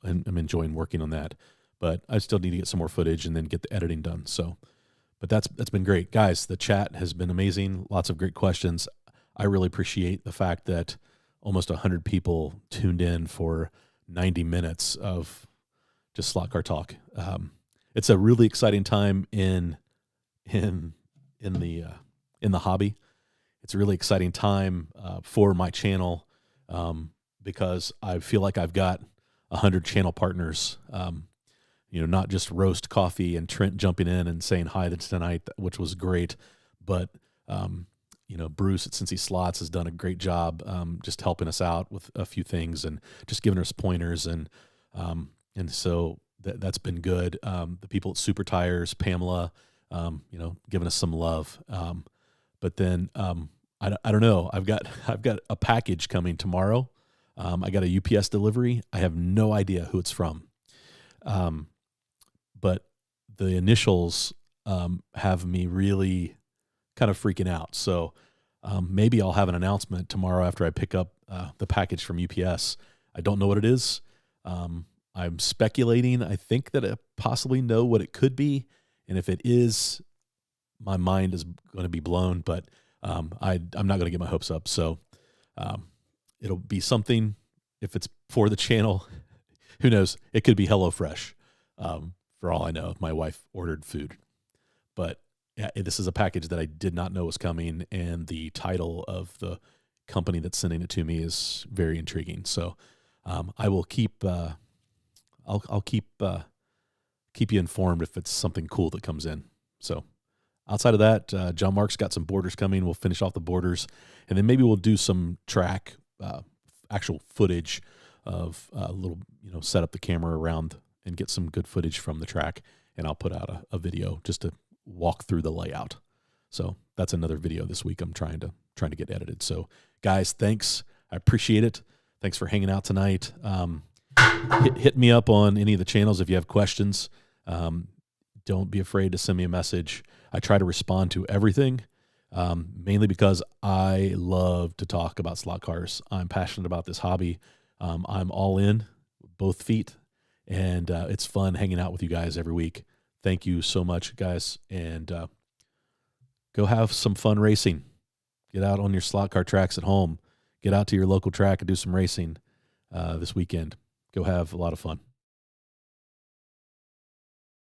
am enjoying working on that. But I still need to get some more footage and then get the editing done. So, but that's been great. Guys, the chat has been amazing. Lots of great questions. I really appreciate the fact that almost 100 people tuned in for 90 minutes of just slot car talk. It's a really exciting time in the hobby. It's a really exciting time for my channel because I feel like I've got 100 channel partners. Not just Roast Coffee and Trent jumping in and saying hi tonight, which was great, but Bruce at Cincy Slots has done a great job just helping us out with a few things and just giving us pointers, and so that's been good. The people at Super Tires, Pamela, giving us some love. But then I don't know. I've got a package coming tomorrow. I got a UPS delivery. I have no idea who it's from. But the initials have me really kind of freaking out. So maybe I'll have an announcement tomorrow after I pick up the package from UPS. I don't know what it is. I'm speculating. I think that I possibly know what it could be. And if it is, my mind is going to be blown. But I'm not going to get my hopes up. So it'll be something. If it's for the channel, who knows? It could be HelloFresh. For all I know, my wife ordered food. But yeah, this is a package that I did not know was coming, and the title of the company that's sending it to me is very intriguing. So I will keep I'll keep you informed if it's something cool that comes in. So outside of that, John Mark's got some borders coming. We'll finish off the borders, and then maybe we'll do some track actual footage of a little, set up the camera around and get some good footage from the track, and I'll put out a video just to walk through the layout. So that's another video this week I'm trying to get edited. So guys, thanks. I appreciate it. Thanks for hanging out tonight. Hit me up on any of the channels if you have questions. Don't be afraid to send me a message. I try to respond to everything, mainly because I love to talk about slot cars. I'm passionate about this hobby. I'm all in, both feet, and it's fun hanging out with you guys every week. Thank you so much, guys, and go have some fun racing. Get out on your slot car tracks at home. Get out to your local track and do some racing this weekend. Go have a lot of fun.